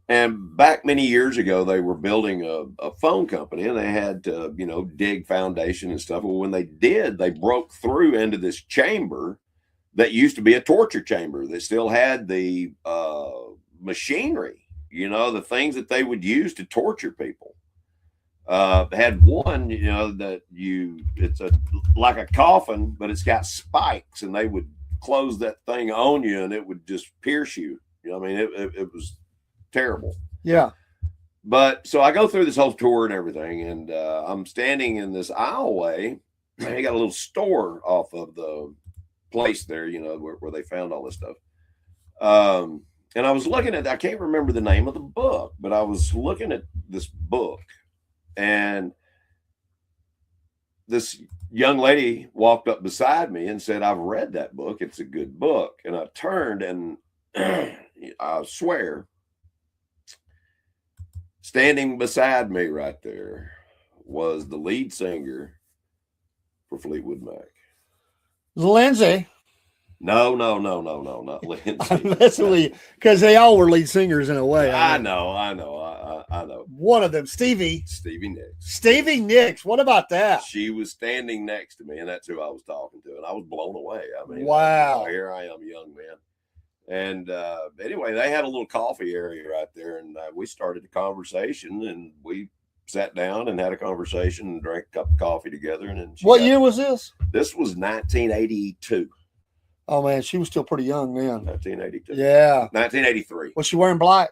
And back many years ago, they were building a phone company, and they had to, dig foundation and stuff. Well, when they did, they broke through into this chamber that used to be a torture chamber. They still had the machinery, the things that they would use to torture people. Had one, it's like a coffin, but it's got spikes, and they would close that thing on you, and it would just pierce you. It was terrible. Yeah. But so I go through this whole tour and everything, and I'm standing in this aisleway, and they got a little store off of the place there, where they found all this stuff. And I was looking at, I can't remember the name of the book, but I was looking at this book, and this young lady walked up beside me and said, "I've read that book. It's a good book." And I turned, and I swear, standing beside me right there was the lead singer for Fleetwood Mac. Lindsay. No, not Lindsay. Literally, because they all were lead singers in a way. I know. One of them, Stevie Nicks. Stevie Nicks. What about that? She was standing next to me, and that's who I was talking to, and I was blown away. Wow. Here I am, young man. And anyway, they had a little coffee area right there, and we started the conversation, and we sat down and had a conversation and drank a cup of coffee together. And then what year was this? This was 1982. Oh man, she was still pretty young then. 1982. Yeah. 1983. Was she wearing black?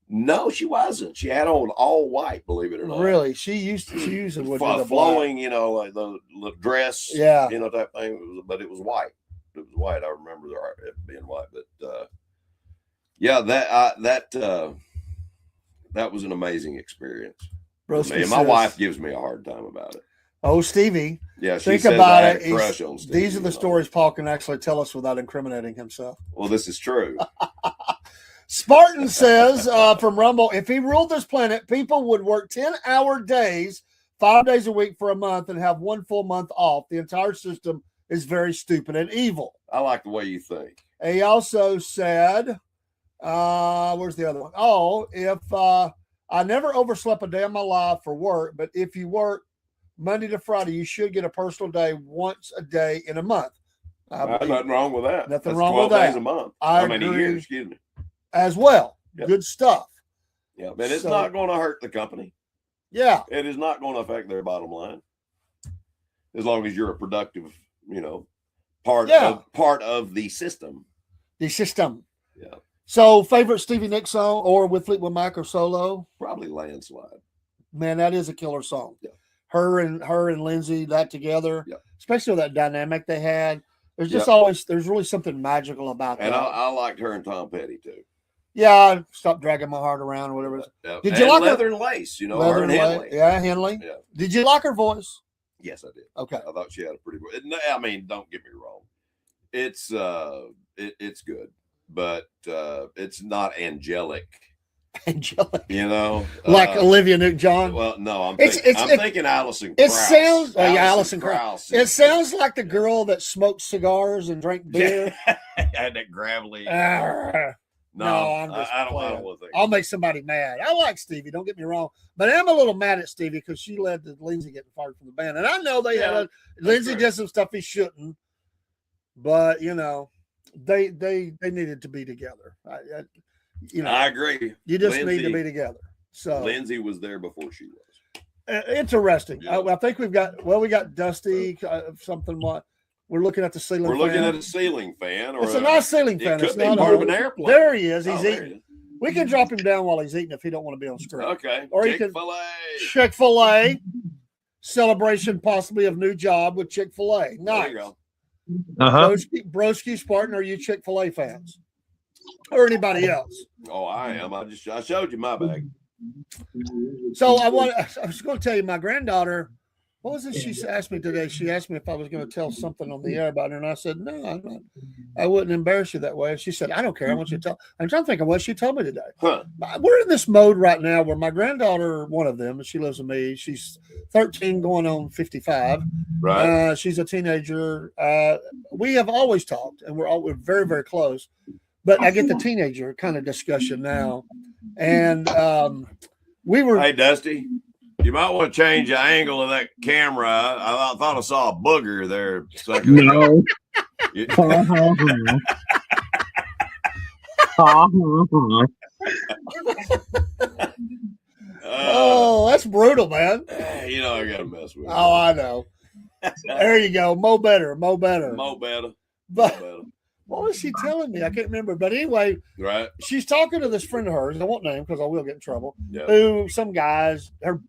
No, she wasn't. She had on all white, believe it or not. Really? She usually would wear the flowing, like the dress, yeah, type thing. But it was white. It was white. I remember it being white. But yeah, that was an amazing experience. My wife gives me a hard time about it. Oh, Stevie. Yeah, think about it. These are the stories Paul can actually tell us without incriminating himself. Well, this is true. Spartan says from Rumble, if he ruled this planet, people would work 10-hour days, 5 days a week for a month, and have 1 full month off. The entire system is very stupid and evil. I like the way you think. He also said, where's the other one? Oh, if I never overslept a day of my life for work, but if you work Monday to Friday, you should get a personal day once a day in a month. Nothing wrong with that. Nothing wrong with that. 12 days a month. I mean, a year, excuse me. As well. Yep. Good stuff. Yeah, but it's not going to hurt the company. Yeah. It is not going to affect their bottom line. As long as you're a productive, part of the system. The system. Yeah. So, favorite Stevie Nicks song, or with Fleetwood Mac or solo? Probably Landslide. Man, that is a killer song. Yeah. Her and Lindsay, that together, especially with that dynamic they had. There's just there's really something magical about that. And I liked her and Tom Petty too. Yeah, stop dragging my heart around, whatever. Did you like Leather and Lace? Leather and Henley. Yeah, Henley. Yeah. Did you like her voice? Yes, I did. Okay. I thought she had a pretty voice. I mean, don't get me wrong. It's it's good, but it's not angelic Angelic. You know, Like Olivia Newton-John. Well, no, I'm It's- thinking Allison It Krauss. sounds, Alison Krauss. Krauss It sounds like the girl that smoked cigars and drank beer. Had that gravelly. No, I'm just I don't playing. want to think. I'll make somebody mad. I like Stevie, don't get me wrong, but I'm a little mad at Stevie because she led to Lindsay getting fired from the band, and I know they had Lindsay did some stuff he shouldn't, but you know, they needed to be together. I agree. You just need to be together. So Lindsay was there before she was. Interesting. Yeah. I think we got Dusty something. What we're looking at the ceiling. We're looking at a ceiling fan. Or it's a nice ceiling fan. It It's could be not part of an airplane. There he is. He's there eating. he is. We can drop him down while he's eating if he don't want to be on screen. Okay. Or you can Chick-fil-A celebration possibly of new job with Chick-fil-A. Nice. There you go. Broski's partner, are you Chick-fil-A fans? Or anybody else? Oh, I am. I showed you my bag. So I was going to tell you, my granddaughter, what was it she asked me today? She asked me if I was going to tell something on the air about her, and I said, no, I'm not. I wouldn't embarrass you that way. And she said, I don't care. I want you to tell. I'm trying to think of what she told me today. Huh. We're in this mode right now where my granddaughter, one of them, she lives with me. She's 13 going on 55. Right. She's a teenager. We have always talked, and we're very, very close. But I get the teenager kind of discussion now. And we were. Hey, Dusty, you might want to change the angle of that camera. I thought I saw a booger there. No. Oh, that's brutal, man. You know I got to mess with. Oh, I know. There you go. Mo better. Mo better. But what was she telling me? I can't remember. But anyway, right. She's talking to this friend of hers. I won't name because I will get in trouble. Yeah. Who some guys, her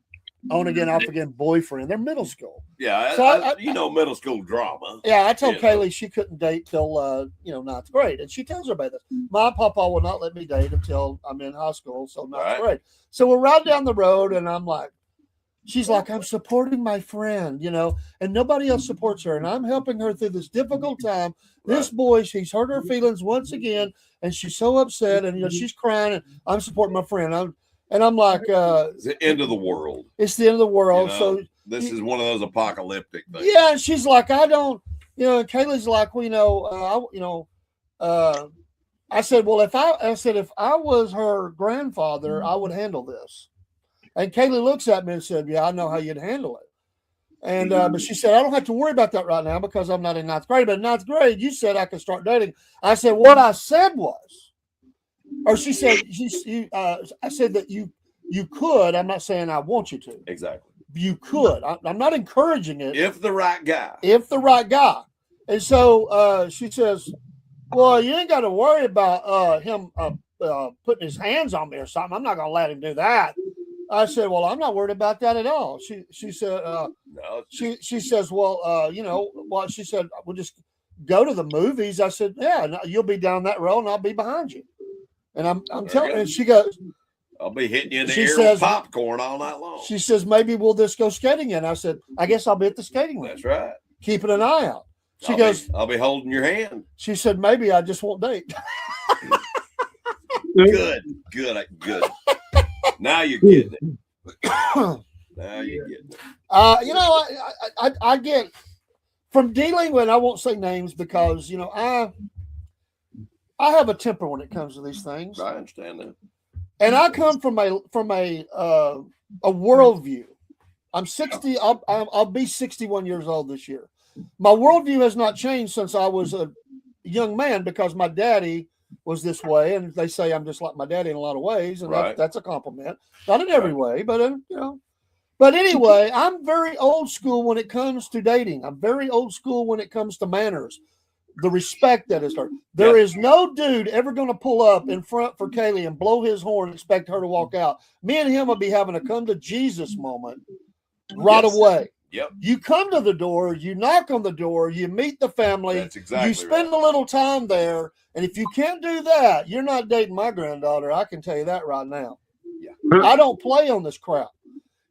on again, off again boyfriend. They're middle school. Yeah. So you know, middle school drama. Yeah. I told Kaylee she couldn't date till ninth grade, and she tells her about this. My papa will not let me date until I'm in high school, so ninth grade. So we're right down the road, and I'm like. She's like, I'm supporting my friend, and nobody else supports her. And I'm helping her through this difficult time. This boy, she's hurt her feelings once again. And she's so upset. And, she's crying. And I'm supporting my friend. I'm like, it's the end of the world. It's the end of the world. So this is one of those apocalyptic things. Yeah. And she's like, I don't, and Kaylee's like, I said, well, if I was her grandfather, I would handle this. And Kaylee looks at me and said, yeah, I know how you'd handle it. And but she said, I don't have to worry about that right now because I'm not in ninth grade. But in ninth grade, you said I could start dating. I said, what I said was, or she said, I said that you could. I'm not saying I want you to. Exactly. You could. I'm not encouraging it. If the right guy. And so she says, well, you ain't got to worry about him putting his hands on me or something. I'm not going to let him do that. I said, well, I'm not worried about that at all. She said, no, she says, well, she said, we'll just go to the movies. I said, yeah, no, you'll be down that road and I'll be behind you. And I'm telling her, and she goes, I'll be hitting you in the ear with popcorn all night long. She says, maybe we'll just go skating. And I said, I guess I'll be at the skating rink. That's right. Keeping an eye out. She I'll be holding your hand. She said, maybe I just won't date. Good. Now you're getting it. I get from dealing with, I won't say names because, I have a temper when it comes to these things. I understand that. And I come from a worldview. I'm 60. I'll be 61 years old this year. My worldview has not changed since I was a young man because my daddy was this way, and they say I'm just like my daddy in a lot of ways, and that's a compliment. Not in every way, but But anyway, I'm very old school when it comes to dating. I'm very old school when it comes to manners, the respect that is earned. There is no dude ever going to pull up in front for Kaylee and blow his horn and expect her to walk out. Me and him will be having a come to Jesus moment right away. Yep. You come to the door, you knock on the door, you meet the family. That's exactly you spend a little time there. And if you can't do that, you're not dating my granddaughter. I can tell you that right now. Yeah. I don't play on this crap.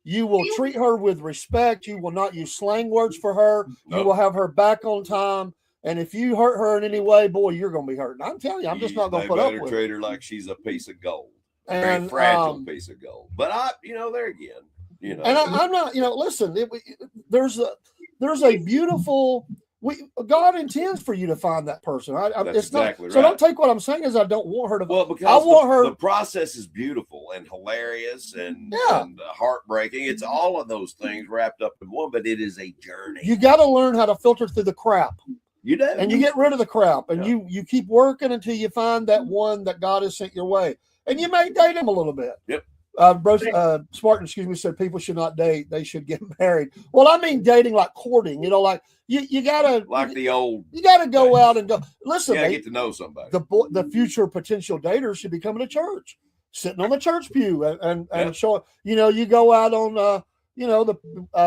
You will treat her with respect. You will not use slang words for her. Nope. You will have her back on time. And if you hurt her in any way, boy, you're going to be hurt. And I'm telling you, I'm just not going to put up with it. Treat her like she's a piece of gold. And very fragile piece of gold. But there again, and I'm not, listen, there's a beautiful. God intends for you to find that person. That's exactly right. So don't take what I'm saying as I don't want her to. Well, because the process is beautiful and hilarious and heartbreaking. It's all of those things wrapped up in one, but it is a journey. You got to learn how to filter through the crap. You do, and you get rid of the crap, and you keep working until you find that one that God has sent your way, and you may date him a little bit. Yep. Spartan, said people should not date; they should get married. Well, I mean dating like courting. Like you gotta the old. You gotta go out and go. Listen, you gotta get to know somebody. The future potential daters should be coming to church, sitting on the church pew, and show. You go out on.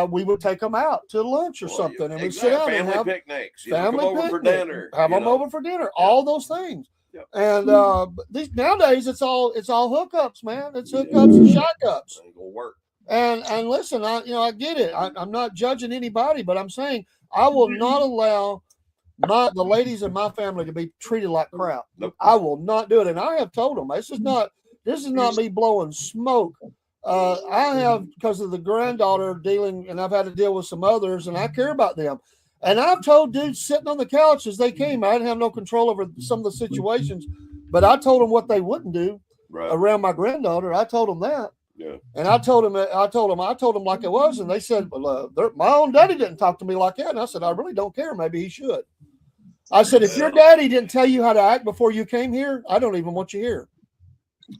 We would take them out to lunch or something, and we'd sit down and have picnics. Family picnic, for dinner. Have them over for dinner. All those things. Yep. And nowadays it's all hookups, man. It's hookups and shotgups. Ain't gonna work. And listen, I get it. I'm not judging anybody, but I'm saying I will not allow the ladies in my family to be treated like crap. Nope. I will not do it. And I have told them this is not me blowing smoke. I have, because of the granddaughter dealing, and I've had to deal with some others, and I care about them. And I've told dudes sitting on the couch as they came, I didn't have no control over some of the situations, but I told them what they wouldn't do around my granddaughter. I told them that. Yeah. And I told them like it was, and they said, well, my own daddy didn't talk to me like that. And I said, I really don't care. Maybe he should. I said, if your daddy didn't tell you how to act before you came here, I don't even want you here. Yeah.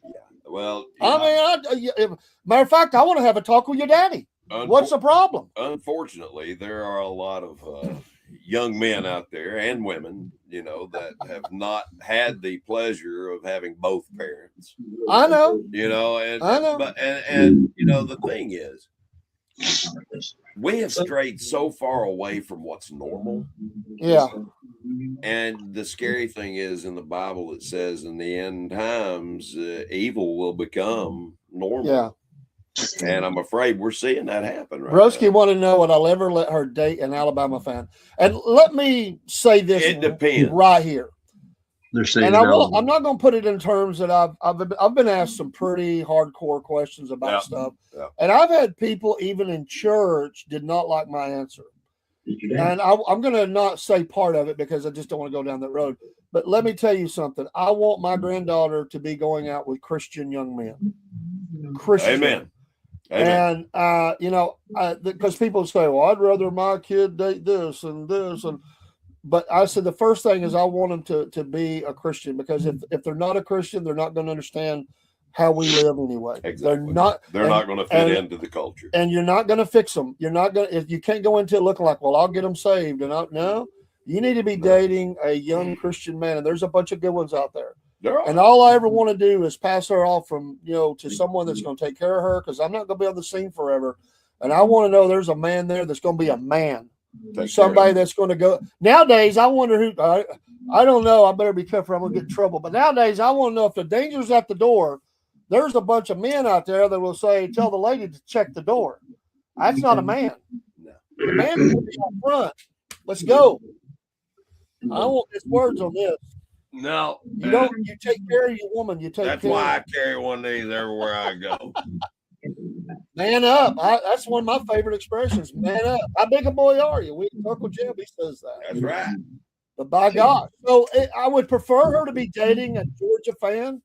Well, matter of fact, I want to have a talk with your daddy. What's the problem? Unfortunately, there are a lot of young men out there and women, that have not had the pleasure of having both parents. I know. And I know. But the thing is, we have strayed so far away from what's normal. Yeah. And the scary thing is, in the Bible, it says in the end times, evil will become normal. Yeah. And I'm afraid we're seeing that happen right Broski now. Want to know would I'll ever let her date an Alabama fan? And let me say this. It depends. Right here. They're saying, and I'm not going to put it in terms that I've been asked some pretty hardcore questions about stuff, and I've had people even in church did not like my answer. And I'm going to not say part of it because I just don't want to go down that road. But let me tell you something. I want my granddaughter to be going out with Christian young men. Christian. Amen. And because people say, well, I'd rather my kid date this and this, but I said the first thing is I want them to be a Christian, because if they're not a Christian, they're not going to understand how we live anyway. Exactly. They're not going to fit into the culture, and you're not going to fix them. You're not going. If you can't go into it looking like, well, I'll get them saved, and no, you need to be dating a young Christian man, and there's a bunch of good ones out there. And all I ever want to do is pass her off from, to someone that's going to take care of her, because I'm not going to be on the scene forever. And I want to know there's a man there that's going to be a man. Somebody that's going to go. Nowadays, I wonder who, I don't know. I better be careful. I'm going to get in trouble. But nowadays, I want to know if the danger's at the door. There's a bunch of men out there that will say, tell the lady to check the door. That's not a man. No. The man's going to be up front. Let's go. I want his words on this. No, you take care of your woman. That's why I carry one of these everywhere I go. Man up. That's one of my favorite expressions. Man up. How big a boy are you? Uncle Jim, he says that. That's right. But by God. So I would prefer her to be dating a Georgia fan,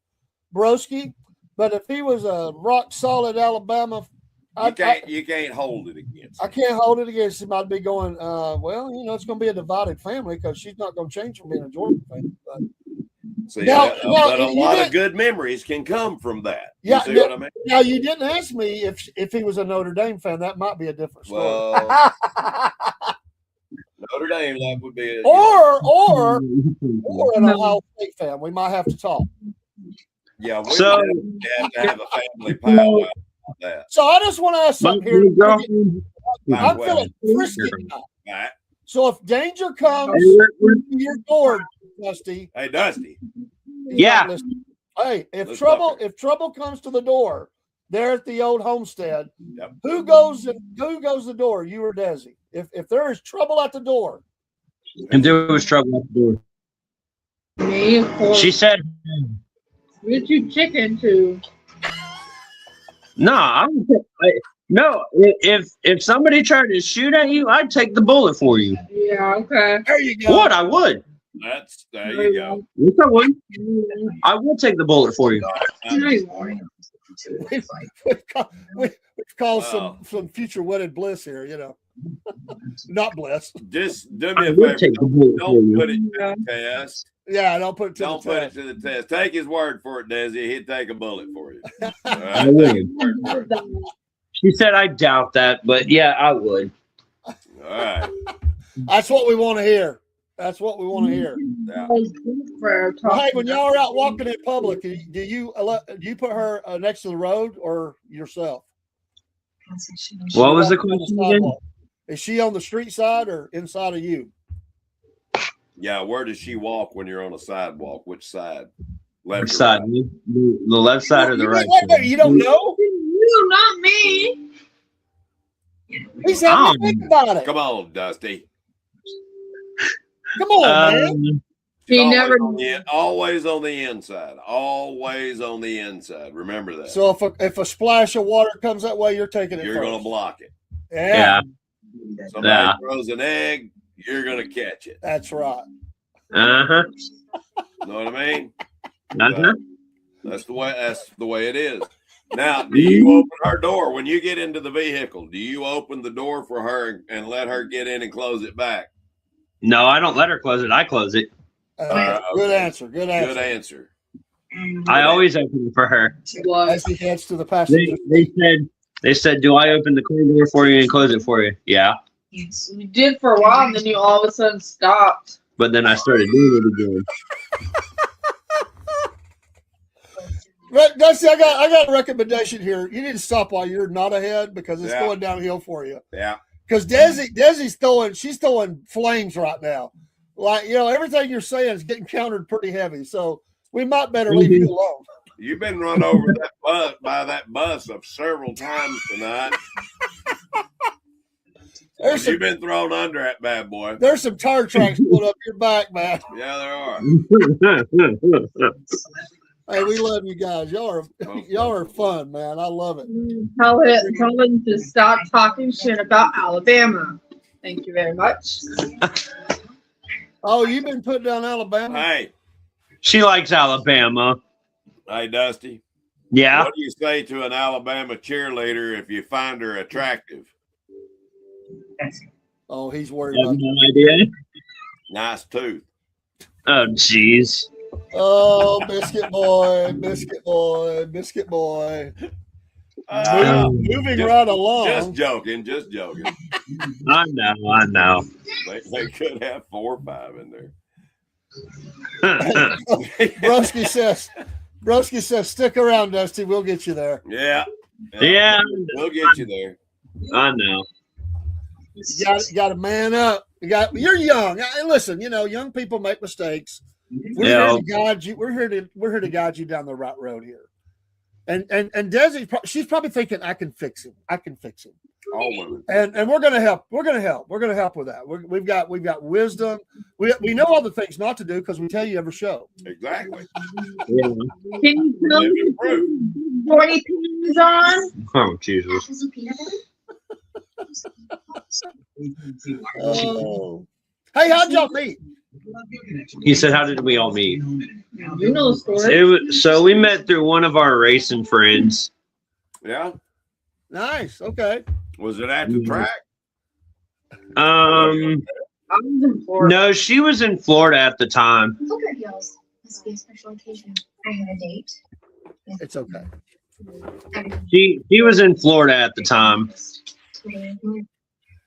Broski. But if he was a rock solid Alabama, you can't hold it against him. I can't hold it against him. I'd be going, it's going to be a divided family, because she's not going to change from being a Georgia fan. But but a lot of good memories can come from that. Yeah. You see what I mean? Now, you didn't ask me if he was a Notre Dame fan. That might be a different story. Well, Notre Dame, that would be or an Ohio State fan. We might have to talk. Yeah, we have to have a family powwow about that. So I just want to ask something here. I'm feeling frisky tonight. Right. So if danger comes to your door, Dusty. Hey, Dusty. Yeah. Hey, if trouble comes to the door there at the old homestead, yep. who goes the door? You or Desi? If there is trouble at the door. And there was trouble at the door. Me, of course. She said, We're too chicken to Nah, no. If somebody tried to shoot at you, I'd take the bullet for you. Yeah, okay. There you go. What? I would. There you go. Yes, I would. I would take the bullet for you. We've called some future wedded bliss here, you know. Not bliss. Just do me I a would take favor. the bullet for Don't you. put it to the test. Yeah, don't put it to Don't the put test. it to the test. Take his word for it, Desi. He'd take a bullet for you. All I right, would. take his word for it. She said I doubt that, but yeah, I would. All right. That's what we want to hear. That's what we want to hear. Yeah. Hey, when y'all are out walking in public, do you put her next to the road or yourself? What was the Walking on question sidewalk. again? Is she on the street side or inside of you? Yeah, where does she walk when you're on a sidewalk? Which side? Left Which or side? right? The left side or the right side? You don't know? You, not me. He said, think about it. Come on, Dusty. Come on, man. He Always never. on always on the inside. Always on the inside. Remember that. So if a splash of water comes that way, you're taking it You're first. going to block it. Yeah, Somebody throws an egg, you're going to catch it. that's right. Uh-huh. Know what I mean? Uh-huh. That's the way it is. Now, do you open her door when you get into the vehicle? Do you open the door for her and let her get in and close it back? No, I don't let her close it. I close it. Good answer. Good answer. Good answer. I always open it for her. As he heads to the passenger. They said, do I open the car door for you and close it for you? Yeah. You did for a while, and then you all of a sudden stopped. But then I started doing it again. Dusty, I got a recommendation here. You need to stop while you're not ahead because it's going downhill for you. Yeah. Because Desi's throwing flames right now. Like, everything you're saying is getting countered pretty heavy. So we might better leave you alone. You've been run over by that bus several times tonight. You've been thrown under that bad boy. There's some tire tracks put up your back, man. Yeah, there are. Hey, we love you guys. Y'all are fun, man. I love it. Tell him to stop talking shit about Alabama. Thank you very much. Oh, you've been putting down Alabama? Hey. She likes Alabama. Hey, Dusty. Yeah. What do you say to an Alabama cheerleader if you find her attractive? Oh, he's worried I have about no idea. Nice tooth. Oh, jeez. Oh, biscuit boy. Moving right along. Just joking. I know. They could have 4 or 5 in there. Broski says, stick around, Dusty. We'll get you there. Yeah. Yeah. We'll get you there. I know. You got to man up. You're young. Listen, young people make mistakes. We're here to guide you. We're here to guide you down the right road here. And Desi, she's probably thinking, I can fix him. All women. And we're gonna help. We're gonna help with that. We've got wisdom. We know all the things not to do because we tell you every show. Exactly. Yeah. Can you tell me 40 pins on? Oh, Jesus. Oh. Hey, how'd y'all meet? He said, how did we all meet? You know the story. So we met through one of our racing friends. Yeah. Nice. Okay. Was it at the track? I was in Florida. No, she was in Florida at the time. Poker deals. Must be a special occasion. I had a date. It's okay. She was in Florida at the time.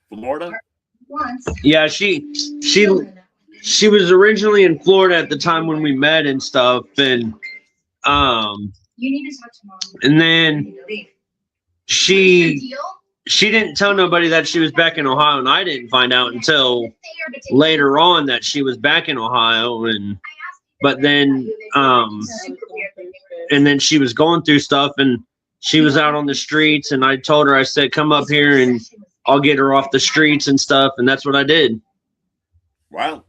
Florida? Once. Yeah, she was originally in Florida at the time when we met and stuff, and You need to talk to mom. and then she didn't tell nobody that she was back in Ohio, and I didn't find out until later on that she was back in Ohio, but then and then she was going through stuff, and she was out on the streets, and I told her, I said, come up here and I'll get her off the streets and stuff, and that's what I did. Wow.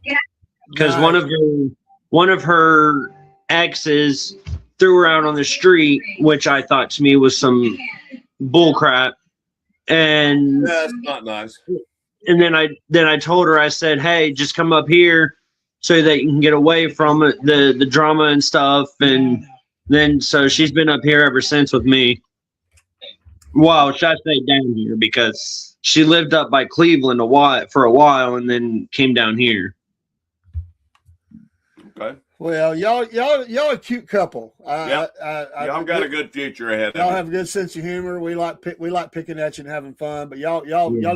Because one of her exes threw her out on the street, which I thought to me was some bull crap. And That's not nice. and then I told her, I said, hey, just come up here so that you can get away from it, the drama and stuff. And then so she's been up here ever since with me. Well, should I say down here, because she lived up by Cleveland for a while and then came down here. Okay. Well, y'all a cute couple. Yep. Y'all got a good future ahead. Y'all have a good sense of humor. We like picking at you and having fun. But y'all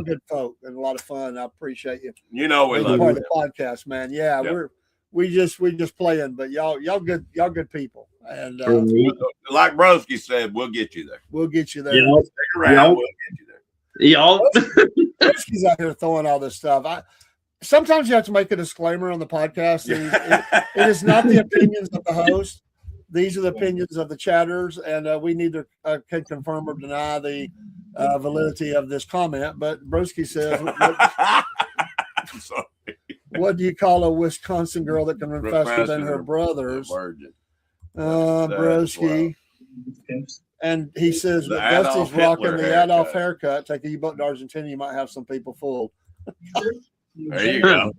good folk and a lot of fun. I appreciate you. You know we love part you. of the podcast, man. Yeah, Yep. we just playing, but y'all good people. And like Broski said, we'll get you there. we'll get you there. Yep. Stick around, we'll get you there. Y'all. Broski's out here throwing all this stuff. Sometimes you have to make a disclaimer on the podcast. It is not the opinions of the host. These are the opinions of the chatters, and we neither can confirm or deny the validity of this comment. But Broski says, I'm sorry. what do you call a Wisconsin girl that can run faster than her brothers? Virgin. Broski. And he says, The but Dusty's Adolf rocking Hitler the Adolf haircut. haircut. Take a U-boat to Argentina, you might have some people fooled. There you go.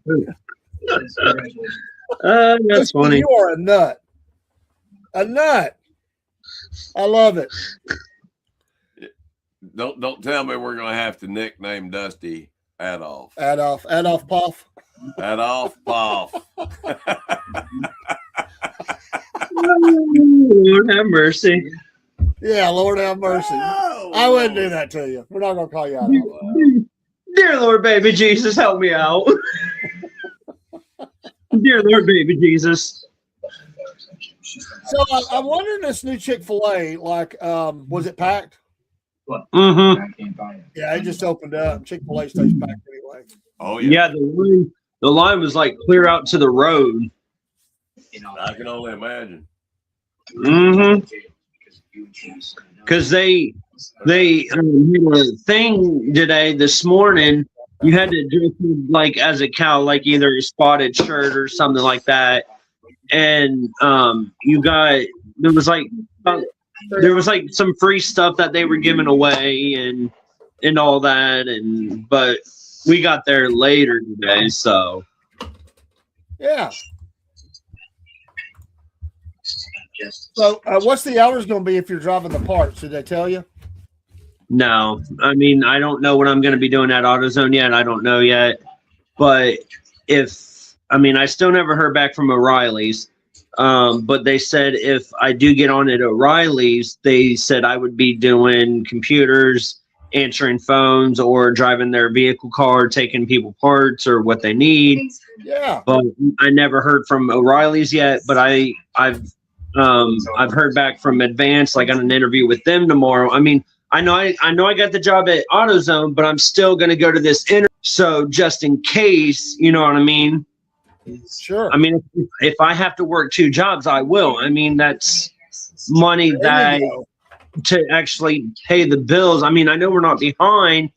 That's funny. You are a nut. A nut. I love it. Don't tell me we're gonna have to nickname Dusty Adolf. Adolf Poff. Adolf Poff. Lord have mercy. Yeah, Lord have mercy. Oh, I wouldn't do that to you. We're not gonna call you Adolf. Dear Lord, baby Jesus, help me out. Dear Lord, baby Jesus. So I'm wondering, this new Chick-fil-A, like, was it packed? Mm-hmm. Yeah, it just opened up. Chick-fil-A stays packed anyway. Oh yeah. Yeah, the line was like clear out to the road. I can only imagine. Mm-hmm. Because they had a thing today this morning. You had to dress like as a cow, like either a spotted shirt or something like that. And there was like some free stuff that they were giving away and all that, but we got there later today, so Yeah. So what's the hours going to be if you're driving the parts? Did they tell you? no. I mean, I don't know what I'm going to be doing at AutoZone yet. I don't know yet, but I still never heard back from O'Reilly's. But they said if I do get on at O'Reilly's, they said I would be doing computers, answering phones, or driving their vehicle car, taking people parts or what they need. Yeah. But I never heard from O'Reilly's yet. But I've heard back from Advance. I got an interview with them tomorrow. I mean, I know I got the job at AutoZone, but I'm still going to go to this interview. So just in case, you know what I mean? Sure. I mean, if I have to work two jobs, I will. I mean, that's money that to actually pay the bills. I mean, I know we're not behind,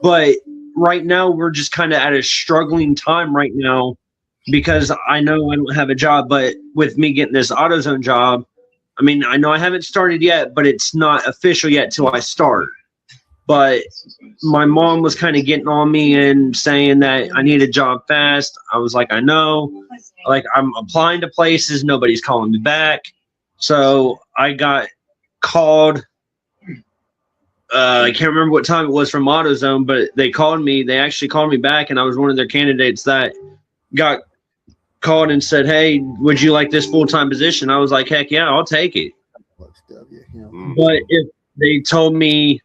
but right now we're just kind of at a struggling time right now because I know I don't have a job. But with me getting this AutoZone job, I mean, I know I haven't started yet, but it's not official yet till I start. But my mom was kind of getting on me and saying that I need a job fast. I was like, I know. Like, I'm applying to places. Nobody's calling me back. So I got called. I can't remember what time it was from AutoZone, but they called me. They actually called me back, and I was one of their candidates that got called and said, hey, would you like this full-time position? I was like, heck yeah, I'll take it. But if they told me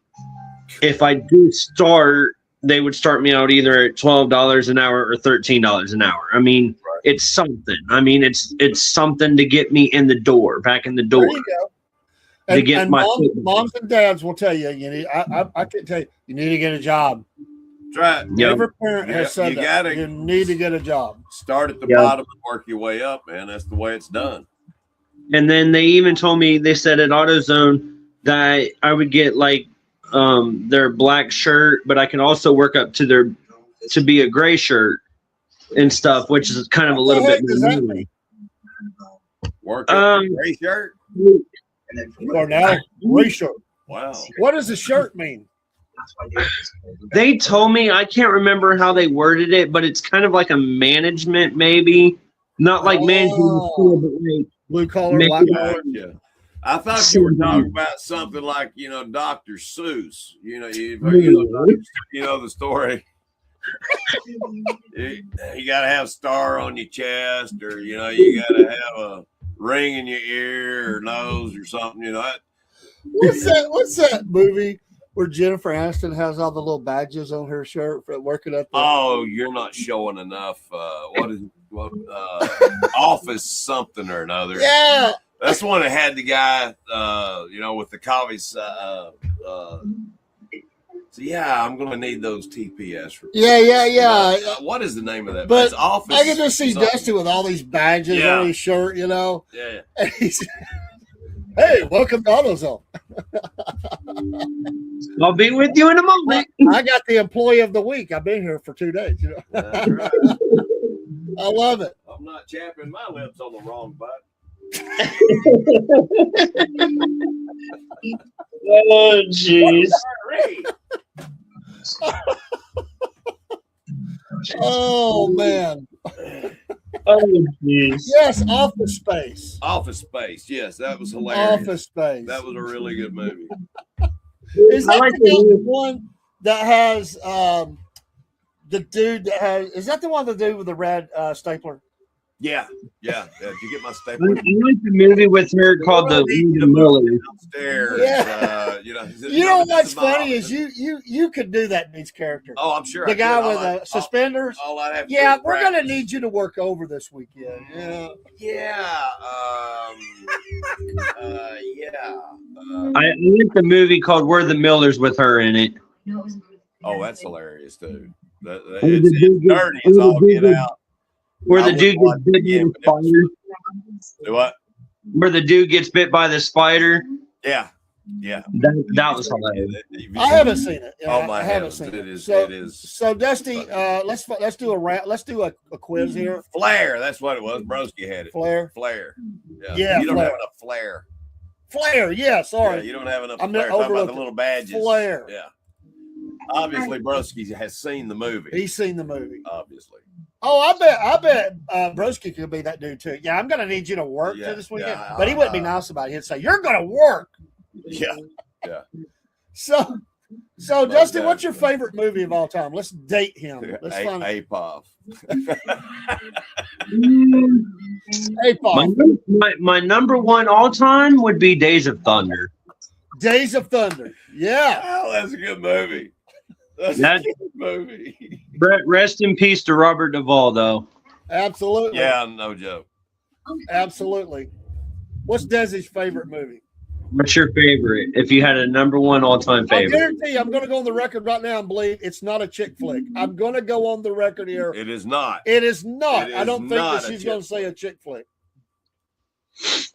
if I do start, they would start me out either at $12 an hour or $13 an hour. I mean, it's something. I mean, it's something to get me in the door, back in the door. There you go. And, To get and my moms and dads will tell you, you need. I can tell you, you need to get a job. That's right. Yep. Every parent has said that. You need to get a job. Start at the Yep. bottom and work your way up, man. That's the way it's done. And then they even told me, they said at AutoZone that I would get like their black shirt, but I can also work up to be a gray shirt and stuff, which is kind of a little bit does that mean? Work up the gray shirt. Or now, gray shirt. Wow. What does the shirt mean? They told me, I can't remember how they worded it, but it's kind of like a management, maybe. Not like management, Oh. but like Blue collar, Make white it- collar. Gotcha. I thought you were talking about something like, Dr. Seuss. You know the story. You got to have a star on your chest, or you got to have a ring in your ear or nose or something. What's that movie where Jennifer Aniston has all the little badges on her shirt for working at the Oh, you're not showing enough. Office something or another. Yeah. That's the one that had the guy, with the coffee. So yeah, I'm gonna need those TPS. Yeah. What is the name of that? But It's Office. I can just see something. Dusty with all these badges Yeah. on his shirt, Yeah. And he's, hey, welcome to AutoZone. I'll be with you in a moment. I got the employee of the week. I've been here for 2 days. That's right. I love it. I'm not chapping my lips on the wrong button. Oh, jeez. Oh man. Oh, jeez. Yes, Office Space. Office Space. Yes, that was hilarious. Office Space. That was a really good movie. Is that the one that has the dude that has? Is that the one, the dude with the red stapler? Yeah. Did you get my I stapler? like the movie with her called The Miller. Downstairs. Yeah. You know what's funny is you could do that in these characters. Oh, I'm sure. The I guy could. with the suspenders. All I'd have to Yeah, do is we're gonna practice. need you to work over this weekend. Yeah. Yeah. I like the movie called We're the Millers with her in it. Oh, that's hilarious too. the It's dude gets- dirty. It's all dude get gets- out. Where I the dude wouldn't gets watch it bit by again, the but it was- spider. Do what? Where the dude gets bit by the spider. Yeah. That was hilarious. I haven't seen it. Yeah, Oh my I haven't heavens! seen It it. is. So, It is. so Dusty, let's do a quiz here. Flair. That's what it was. Broski had it. Flair. Yeah, You don't Flair. have enough flair. Flair. Yeah, sorry. Yeah, you don't have enough I'm flair. not Talk about the overlooking. little badges. Flair. Yeah. Obviously, Broski has seen the movie. He's seen the movie. Obviously. Oh, I bet Broski could be that dude too. Yeah, I'm gonna need you to work Yeah, this weekend. yeah, But he wouldn't be nice about it. He'd say, "You're gonna work." Yeah. So Dustin, what's your favorite movie of all time? Let's date him. Let's find APOV. Hey, Paul. My number one all time would be Days of Thunder. Days of Thunder. Yeah. Oh, that's a good movie. That's That- a good movie. Rest in peace to Robert Duvall, though. Absolutely. Yeah, no joke. Absolutely. What's Desi's favorite movie? What's your favorite? If you had a number one all time I favorite, guarantee you, I'm going to go on the record right now and believe it's not a chick flick. I'm going to go on the record here. It is not. It is not. It I is don't think not that a she's chick going to say a chick flick.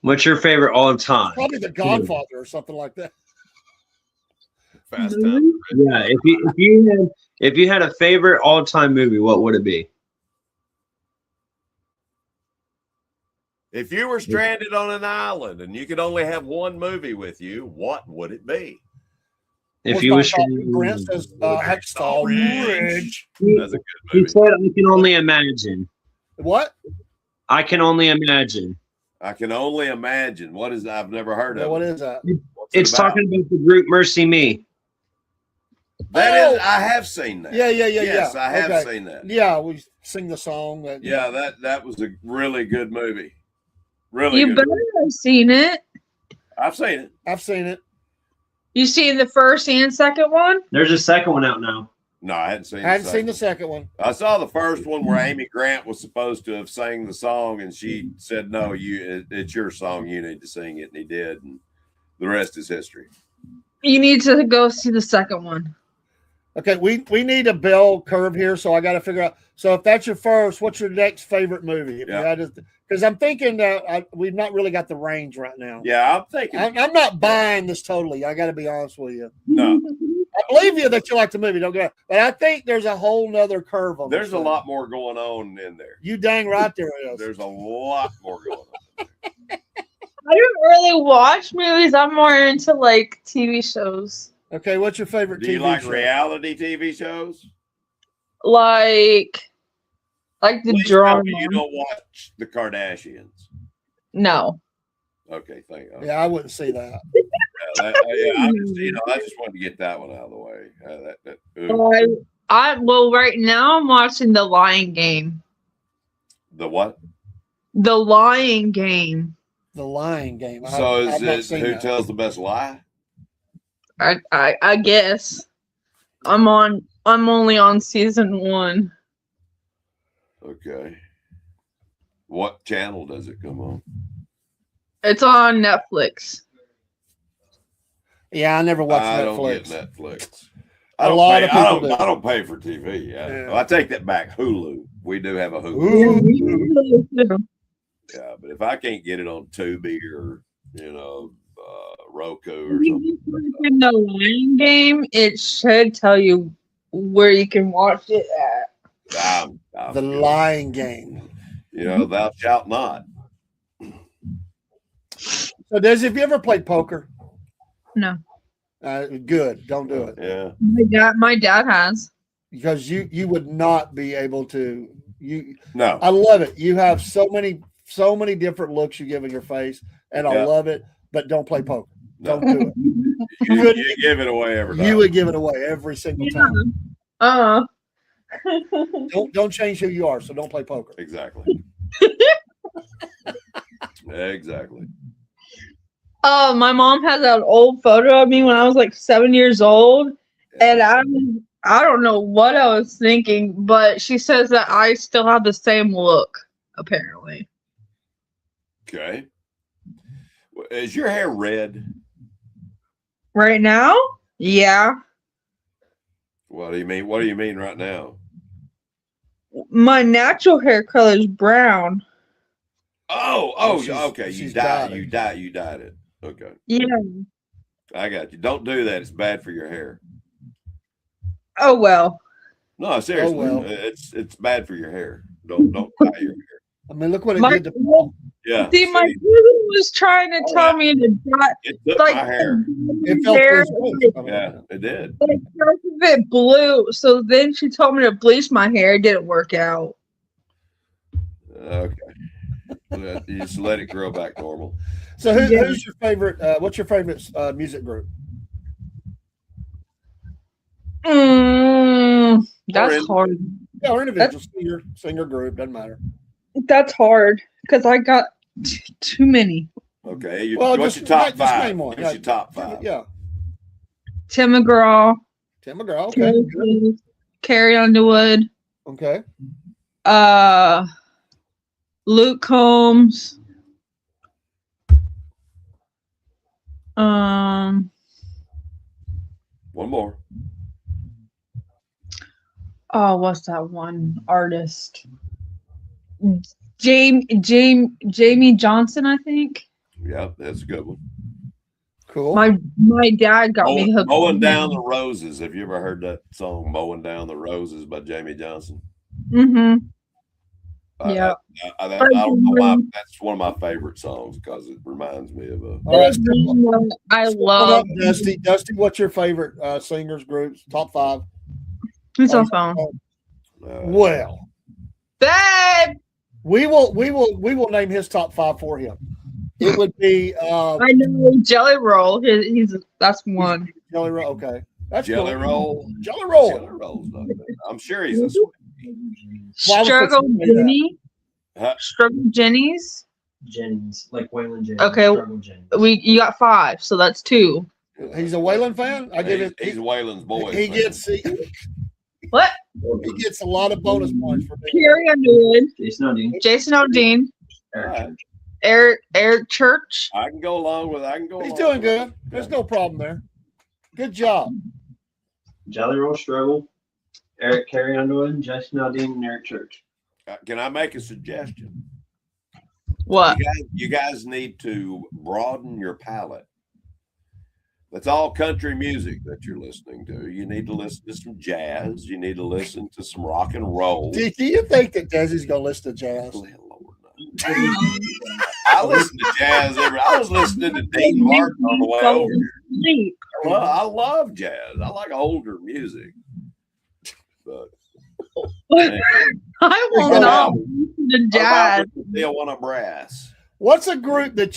what's your favorite all time? Probably The Godfather or something like that. Fast Time. Yeah, if you had a favorite all time movie, what would it be? If you were stranded on an island and you could only have one movie with you, what would it be? If you was Brent says Hacksaw Ridge. That's a good he movie. said, I can only imagine. What? I can only imagine. I can only imagine. What is that? I've never heard Yeah, of what it. is that? What's it It's about? talking about the group Mercy Me. That is, I have seen that. Yeah. Yes, I have Okay. seen that. Yeah, we sing the song. Yeah, that was a really good movie. Really You good. better have seen it. I've seen it. I've seen it. You seen the first and second one? There's a second one out now. No, I hadn't seen I hadn't seen the the second one. I saw the first one where Amy Grant was supposed to have sang the song, and she said, "No, it's your song. You need to sing it," and he did, and the rest is history. You need to go see the second one. Okay, we need a bell curve here, so I got to figure out. So if that's your first, what's your next favorite movie? Because I'm thinking that we've not really got the range right now. Yeah, I'm thinking. I'm not buying this totally. I got to be honest with you. No, I believe you that you like the movie. Don't go, but I think there's a whole nother curve on. there's this a thing. lot more going on in there. You dang right there is. There's a lot more going on. I don't really watch movies. I'm more into like TV shows. Okay, what's your favorite Do you TV like show? reality TV shows? Like the Please tell drama. me you don't watch the Kardashians. No. Okay, thank you. Yeah, I wouldn't see that. I just wanted to get that one out of the way. Right now I'm watching The Lion Game. The what? The Lion Game. The Lying Game. So I've not is seen who that. tells the best lie? I guess. I'm only on season 1. Okay. What channel does it come on? It's on Netflix. Yeah, I never watched I Netflix. don't get Netflix. A lot of people do. I don't pay for TV. Yeah. I take that back. Hulu. We do have a Hulu. Ooh. Yeah, but if I can't get it on Tubi or Roku or something, In The Lion Game, it should tell you where you can watch it at. I'm The good. Lying Game. Thou shalt not. So, Desi, have you ever played poker? No. Good. Don't do it. Yeah. My dad has. Because you would not be able to. No. I love it. You have so many different looks you give in your face, and I love it. But don't play poker. No. Don't do it. You give it away every time. You would give it away every single time. Don't change who you are. So don't play poker. Exactly. Exactly. Oh, my mom has an old photo of me when I was like 7 years old, and I don't know what I was thinking, but she says that I still have the same look, apparently. Okay. Is your hair red? Right now? Yeah. What do you mean? What do you mean right now? My natural hair color is brown. Okay. You she's dyed dyed it. Okay. Yeah. I got you. Don't do that. It's bad for your hair. Oh, well. No, seriously. well. It's bad for your hair. Don't dye your hair. I mean, look what it did to Yeah. See, my cousin was trying to tell me to dye. It took Like, my hair. it felt hair, his voice. I mean, Yeah, it did. Like, half of it blue. So then she told me to bleach my hair. It didn't work out. Okay. You just let it grow back normal. So who's your favorite? What's your favorite music group? That's hard. Yeah, or individual singer group, doesn't matter. That's hard because I got too many. Okay. just What's your top name five? one. What's your top five? Yeah. Tim McGraw, Tim McGraw. Okay. Good. Carrie Underwood, Okay. Luke Combs, One more. oh, what's that one artist? Jamie Johnson, I think. Yeah, that's a good one. Cool. My dad got me hooked. Mowing Down the Roses. Have you ever heard that song, Mowing Down the Roses by Jamie Johnson? Mm-hmm. Yeah. I don't know why. That's one of my favorite songs because it reminds me of a. All right. I Step love up, Dusty. Dusty, what's your favorite singers groups? Top 5. it's on phone. Well, Babe, we will name his top 5 for him. It would be I know Jelly Roll. That's one. Jelly Roll. Okay, that's Jelly cool. Roll. Jelly Roll. Jelly Roll's not bad. I'm sure he's a sweet. Why was Struggle it that? Jenny. Huh? Struggle Jennies. Jennings, like Waylon Jennings. Okay, Struggle Jennings. you got 5, so that's 2. He's a Waylon fan. I give it. He's Waylon's boy. He gets What? he gets a lot of bonus points for being. Carrie Underwood. Jason Aldean. Jason Aldean. Eric Church. I can go along with. He's doing good. There's no problem there. Good job. Jelly Roll Struggle. Eric Carey Underwood, Jason Aldean, and Eric Church. Can I make a suggestion? What? You guys need to broaden your palette. That's all country music that you're listening to. You need to listen to some jazz. You need to listen to some rock and roll. Do you think that Desi's gonna listen to jazz? Lord, no. I listen to jazz I was listening to Dean Martin on the way over here. I love jazz. I like older music. But I will not listen to jazz. They want a brass. What's a group that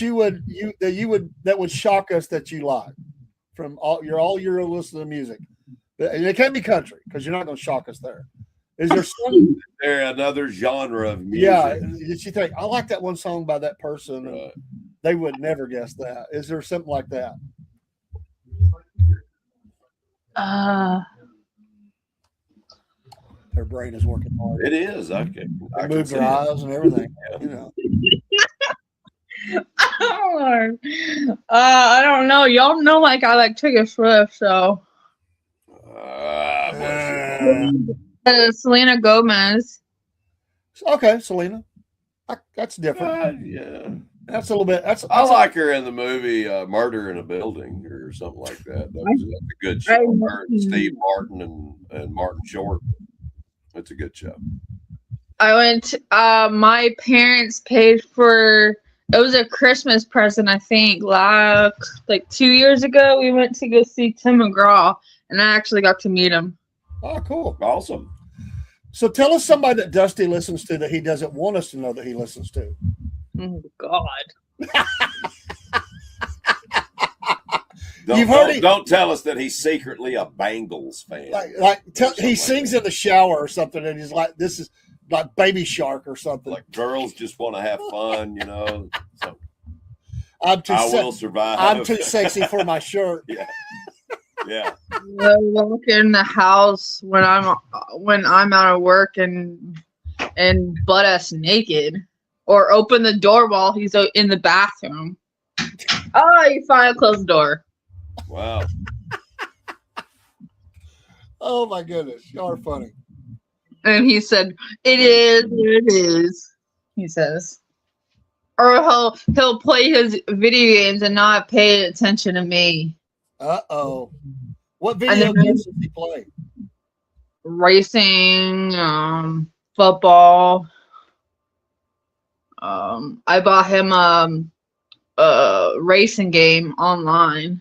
that would shock us that you like from all your listening to music? And it can't be country because you're not going to shock us there. Is there some? There another genre of music? Yeah. Did you think I like that one song by that person? Right. They would never guess that. Is there something like that? Their brain is working hard. It is. I move their eyes and everything. Yeah. You know. I don't know. Y'all know I like Taylor Swift, so. Selena Gomez. Okay, Selena. That's different. Yeah. That's a little bit. I like her in the movie Murder in a Building or something like that. That's a good show. Her and Steve Martin and Martin Short. It's a good show. I went. My parents paid for. It was a Christmas present, I think. Like 2 years ago, we went to go see Tim McGraw, and I actually got to meet him. Oh, cool! Awesome. So tell us somebody that Dusty listens to that he doesn't want us to know that he listens to. Oh God! Don't tell us that he's secretly a Bengals fan. He sings in the shower or something, and he's like, "This is like Baby Shark or something." Like girls just want to have fun, you know. So I will survive. I'm too sexy for my shirt. Yeah. Yeah. I walk in the house when I'm out of work and butt ass naked, or open the door while he's in the bathroom. Oh, you finally close the door. Wow. Oh my goodness, y'all are funny. And he said, "It is." He says, or he'll play his video games and not pay attention to me. What video games does he play? Racing, football. I bought him a racing game online.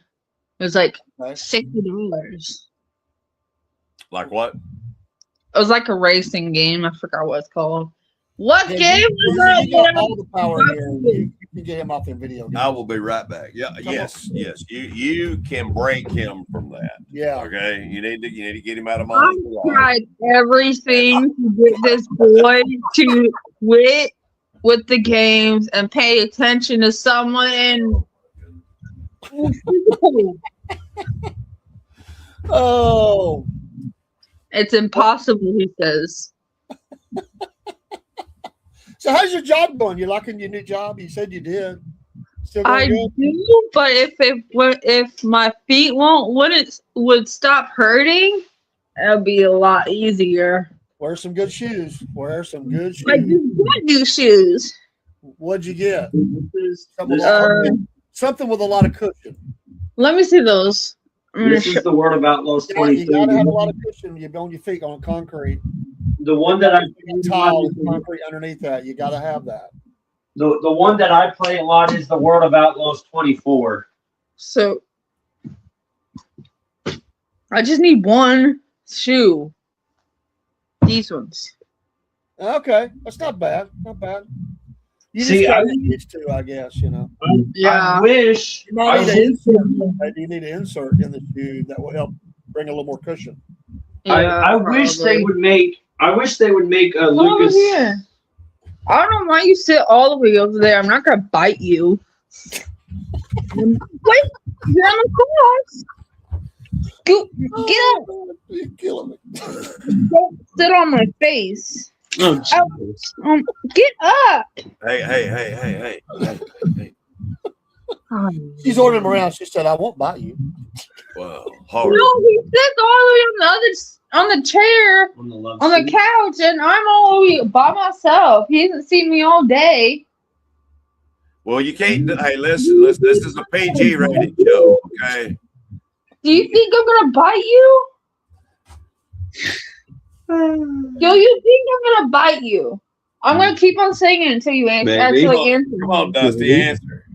It was like $60. Like what? It was like a racing game. I forgot what it's called. What game was that? You got all the power here. You can get him off in video games. I will be right back. Yeah. Yes. You can break him from that. Yeah. Okay. You need to get him out of I tried everything to get this boy to quit with the games and pay attention to someone. Oh. It's impossible, he says. So how's your job going? You liking your new job? You said you did. Still I good? do, but if my feet would stop hurting, it'll be a lot easier. Wear some good shoes. I do get new shoes. What'd you get? Something with a lot of cushion. Let me see those. This is the Word of Outlaws 22. You gotta have a lot of cushion on your feet on concrete. The one that I tile concrete underneath that, you gotta have that. The one that I play a lot is the World of Outlaws 24. So I just need one shoe. These ones. Okay, that's not bad. Not bad. You See, just gotta get used to, I guess, you know. Yeah. I wish I did. Maybe you need an insert in the shoe that will help bring a little more cushion. Yeah, I wish they would make. I wish they would make a Lucas. Over here. I don't know why you sit all the way over there. I'm not gonna bite you. Wait, you're on the cross. Get up. You're killing me. Don't sit on my face. Oh, get up. Hey. She's ordering him around. She said, "I won't bite you." Wow. Hard. No, he sits all the way on the chair on the couch, and I'm all the way by myself. He hasn't seen me all day. Well, you can't. Hey, listen. This is a PG rated show, okay? Do you think I'm gonna bite you? Yo, you think I'm gonna bite you? I'm gonna keep on saying it until you Maybe. actually answer. Come on, Dusty, answer.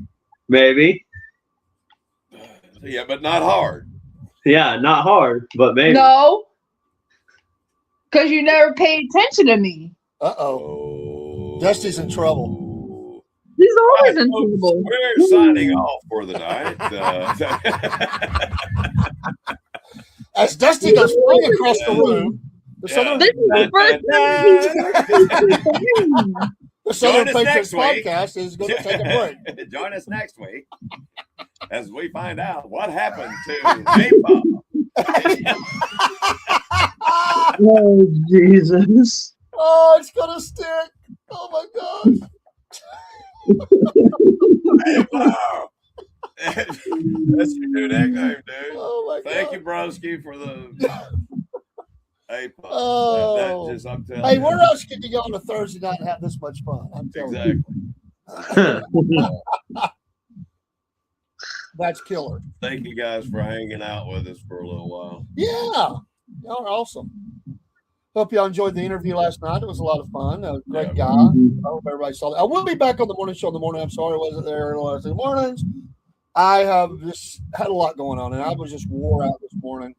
Maybe. Yeah, but not hard. Yeah, not hard, but maybe. No, because you never paid attention to me. Uh-oh. Dusty's in trouble. He's always Right, in folks, trouble. we're signing off for the night. As Dusty goes flying across the room, the Southern, This is the first time the Southern Join us Patriots next week. podcast is going to take a break. Join us next week as we find out what happened to J-Pop. Oh, Jesus. Oh, it's going to stick. Oh, my gosh. That's your new nickname, dude. Oh, my God. Thank you, Broski, for the A-Pop. Oh. That just, I'm telling Hey, you. where else can you go on a Thursday night and have this much fun? I'm telling you. Exactly. That's killer. Thank you guys for hanging out with us for a little while. Yeah. Y'all are awesome. Hope y'all enjoyed the interview last night. It was a lot of fun. A great guy. I hope everybody saw that. I will be back on the morning show in the morning. I'm sorry I wasn't there last mornings. I have just had a lot going on, and I was just wore out this morning.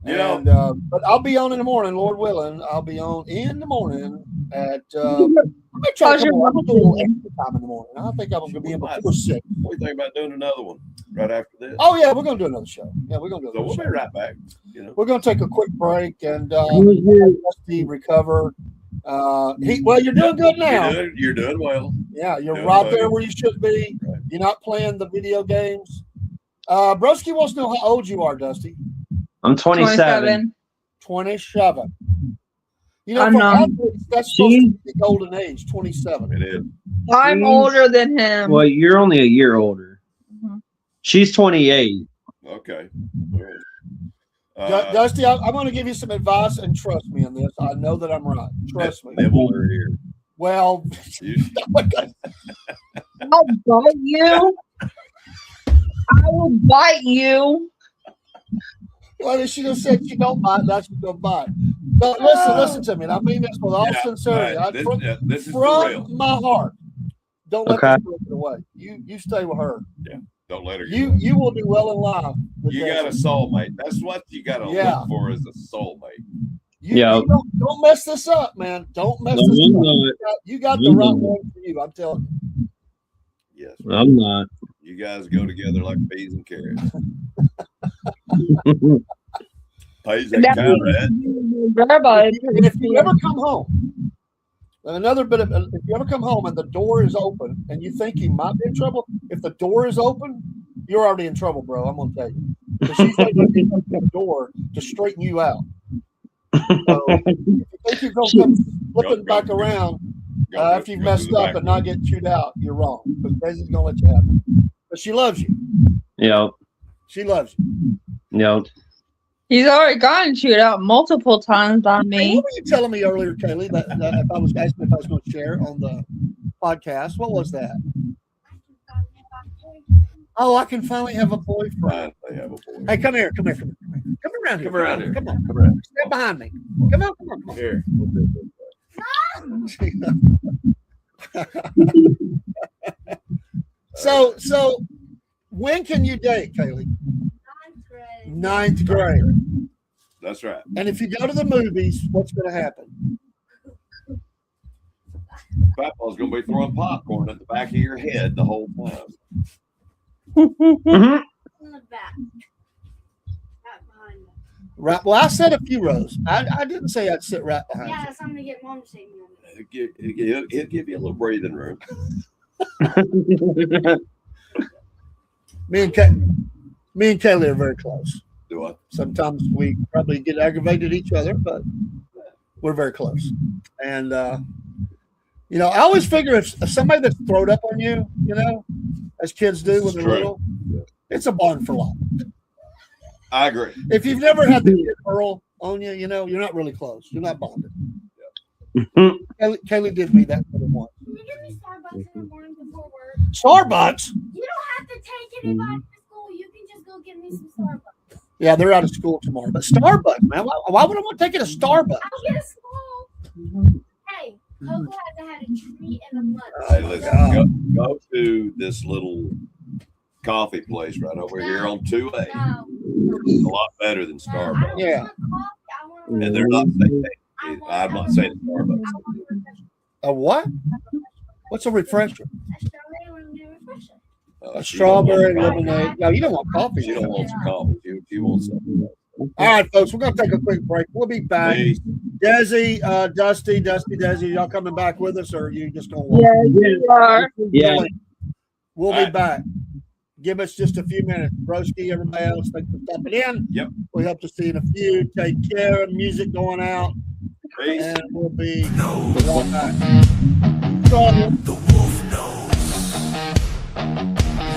Yeah. And but I'll be on in the morning, Lord willing. I'll be on in the morning at I may try to come on a little extra time in the morning. I think I'm going to be in before 6. What do you think about doing another one right after this? Oh yeah, we're going to do another show. Yeah, we're going to do So another we'll show. be right back. You know. We're going to take a quick break and Dusty recover. You're doing good now. You're doing well. Yeah, you're doing right well. there where you should be. Right. You're not playing the video games. Broski wants to know how old you are, Dusty. I'm 27. 27. You know, I'm for not. athletes, that's supposed to be the golden age, 27. It is. I'm older than him. Well, you're only a year older. Mhm. She's 28. Okay. All right. Dusty, I'm going to give you some advice, and trust me on this. I know that I'm right. Trust me. Nibble her ear. Well, You- I'll bite you. I will bite you. well, she just said she don't bite, now she's going to bite. But listen to me. And I mean this with all Yeah, sincerity. right. From This is for real. my heart. Don't let Okay. this slip it away. You stay with her. Don't let her. You will do well in life. with You that. got a soulmate. That's what you got to Yeah. look for as a soulmate. You don't mess this up, man. Don't mess this up. You got the right one for you. I'm telling you. Yes. I'm not. You guys go together like peas and carrots. Peas and carrots. And if you ever come home, another bit of if you ever come home and the door is open and you think you might be in trouble, if the door is open, you're already in trouble, bro. I'm gonna tell you. Because she's going to open the door to straighten you out. So if you think you're gonna come flipping back around after you've messed up and not get chewed out, you're wrong. Because Daisy's gonna let you have it. But she loves you. Yep. She loves you. Yep. He's already gotten chewed out multiple times by Hey, me. what were you telling me earlier, Kaylee, that if I was asking if I was going to share on the podcast? What was that? Oh, I can finally have a boyfriend. They have a boy. Hey, come here. Come around here. Come around here. Come on. Come around. Step behind me. Come on. Here. So when can you date, Kaylee? Ninth grade. That's right. And if you go to the movies, what's going to happen? Papa's going to be throwing popcorn at the back of your head the whole time. Mhm. Right. Well, I said a few rows. I didn't say I'd sit right behind Yeah, so I'm gonna get mom to take me on it. He'll give you a little breathing room. you. Me and Kaylee are very close. Do I? Sometimes we probably get aggravated at each other, but we're very close. And I always figure if somebody that's throwed up on you, as kids do when they're True. little, it's a bond for life. I agree. If you've never had the kid hurl on you, you're not really close. You're not bonded. Kaylee did me that for once. Can you give me Starbucks in the morning before work? Starbucks? You don't have to take anybody to school. You can just go get me some Starbucks. Yeah, they're out of school tomorrow. But Starbucks, man. Why would I want to take you to Starbucks? I'll get a small. Hey, Coco hasn't had a treat in a month. Hey, listen, go to this little coffee place right over here on 2A. No. It's a lot better than I Starbucks. don't Yeah. want coffee. I want And they're not saying I'm not saying Starbucks. A what? What's a refresher? a strawberry refresher. A She don't want strawberry coffee. lemonade. No, you don't want coffee. She don't want some coffee. She wants something else. All right, folks, we're gonna take a quick break. We'll be back. Peace. Desi, Dusty, y'all coming back with us, or are you just gonna walk? Yeah. We'll All be right. back. Give us just a few minutes. Broski, everybody else, thanks for stopping in. Yep. We hope to see you in a few. Take care. Music going out, Peace. and we'll be No, right back. So, the wolf knows.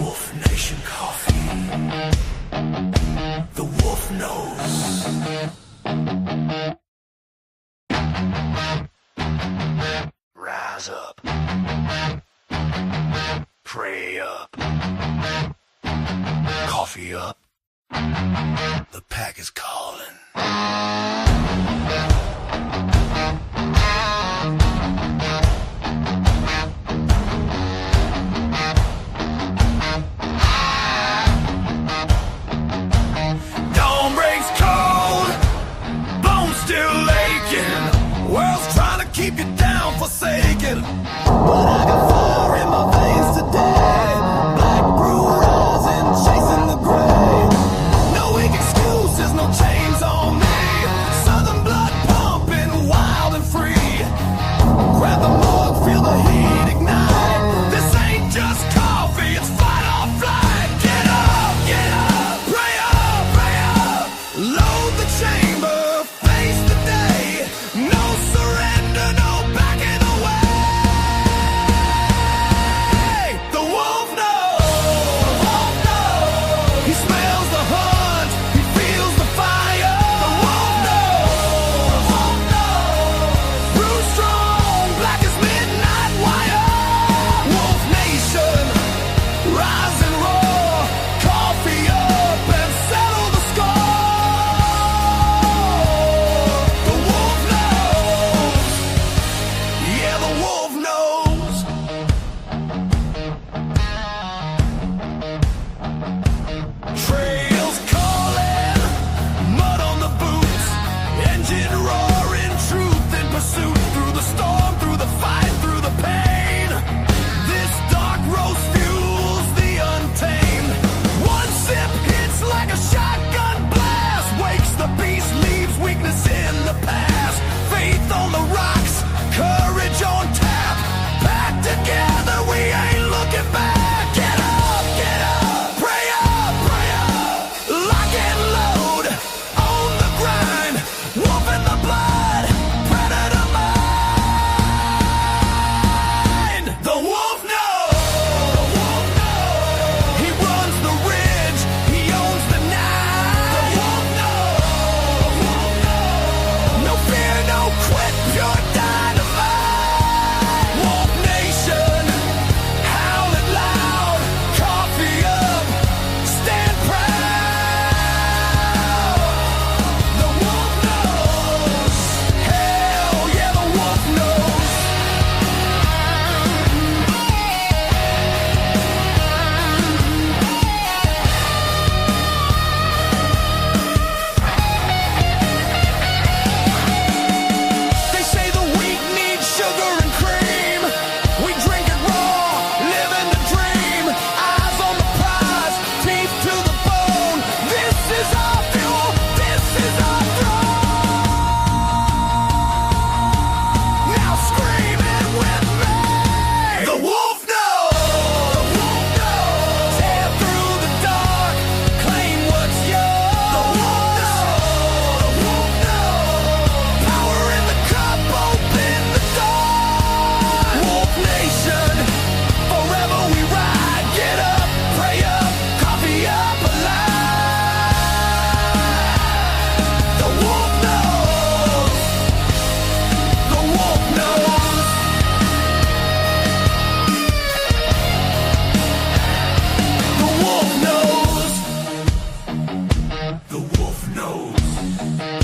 Wolf Nation Coffee. The wolf knows. Rise up. Pray up. Coffee up. The pack is calling.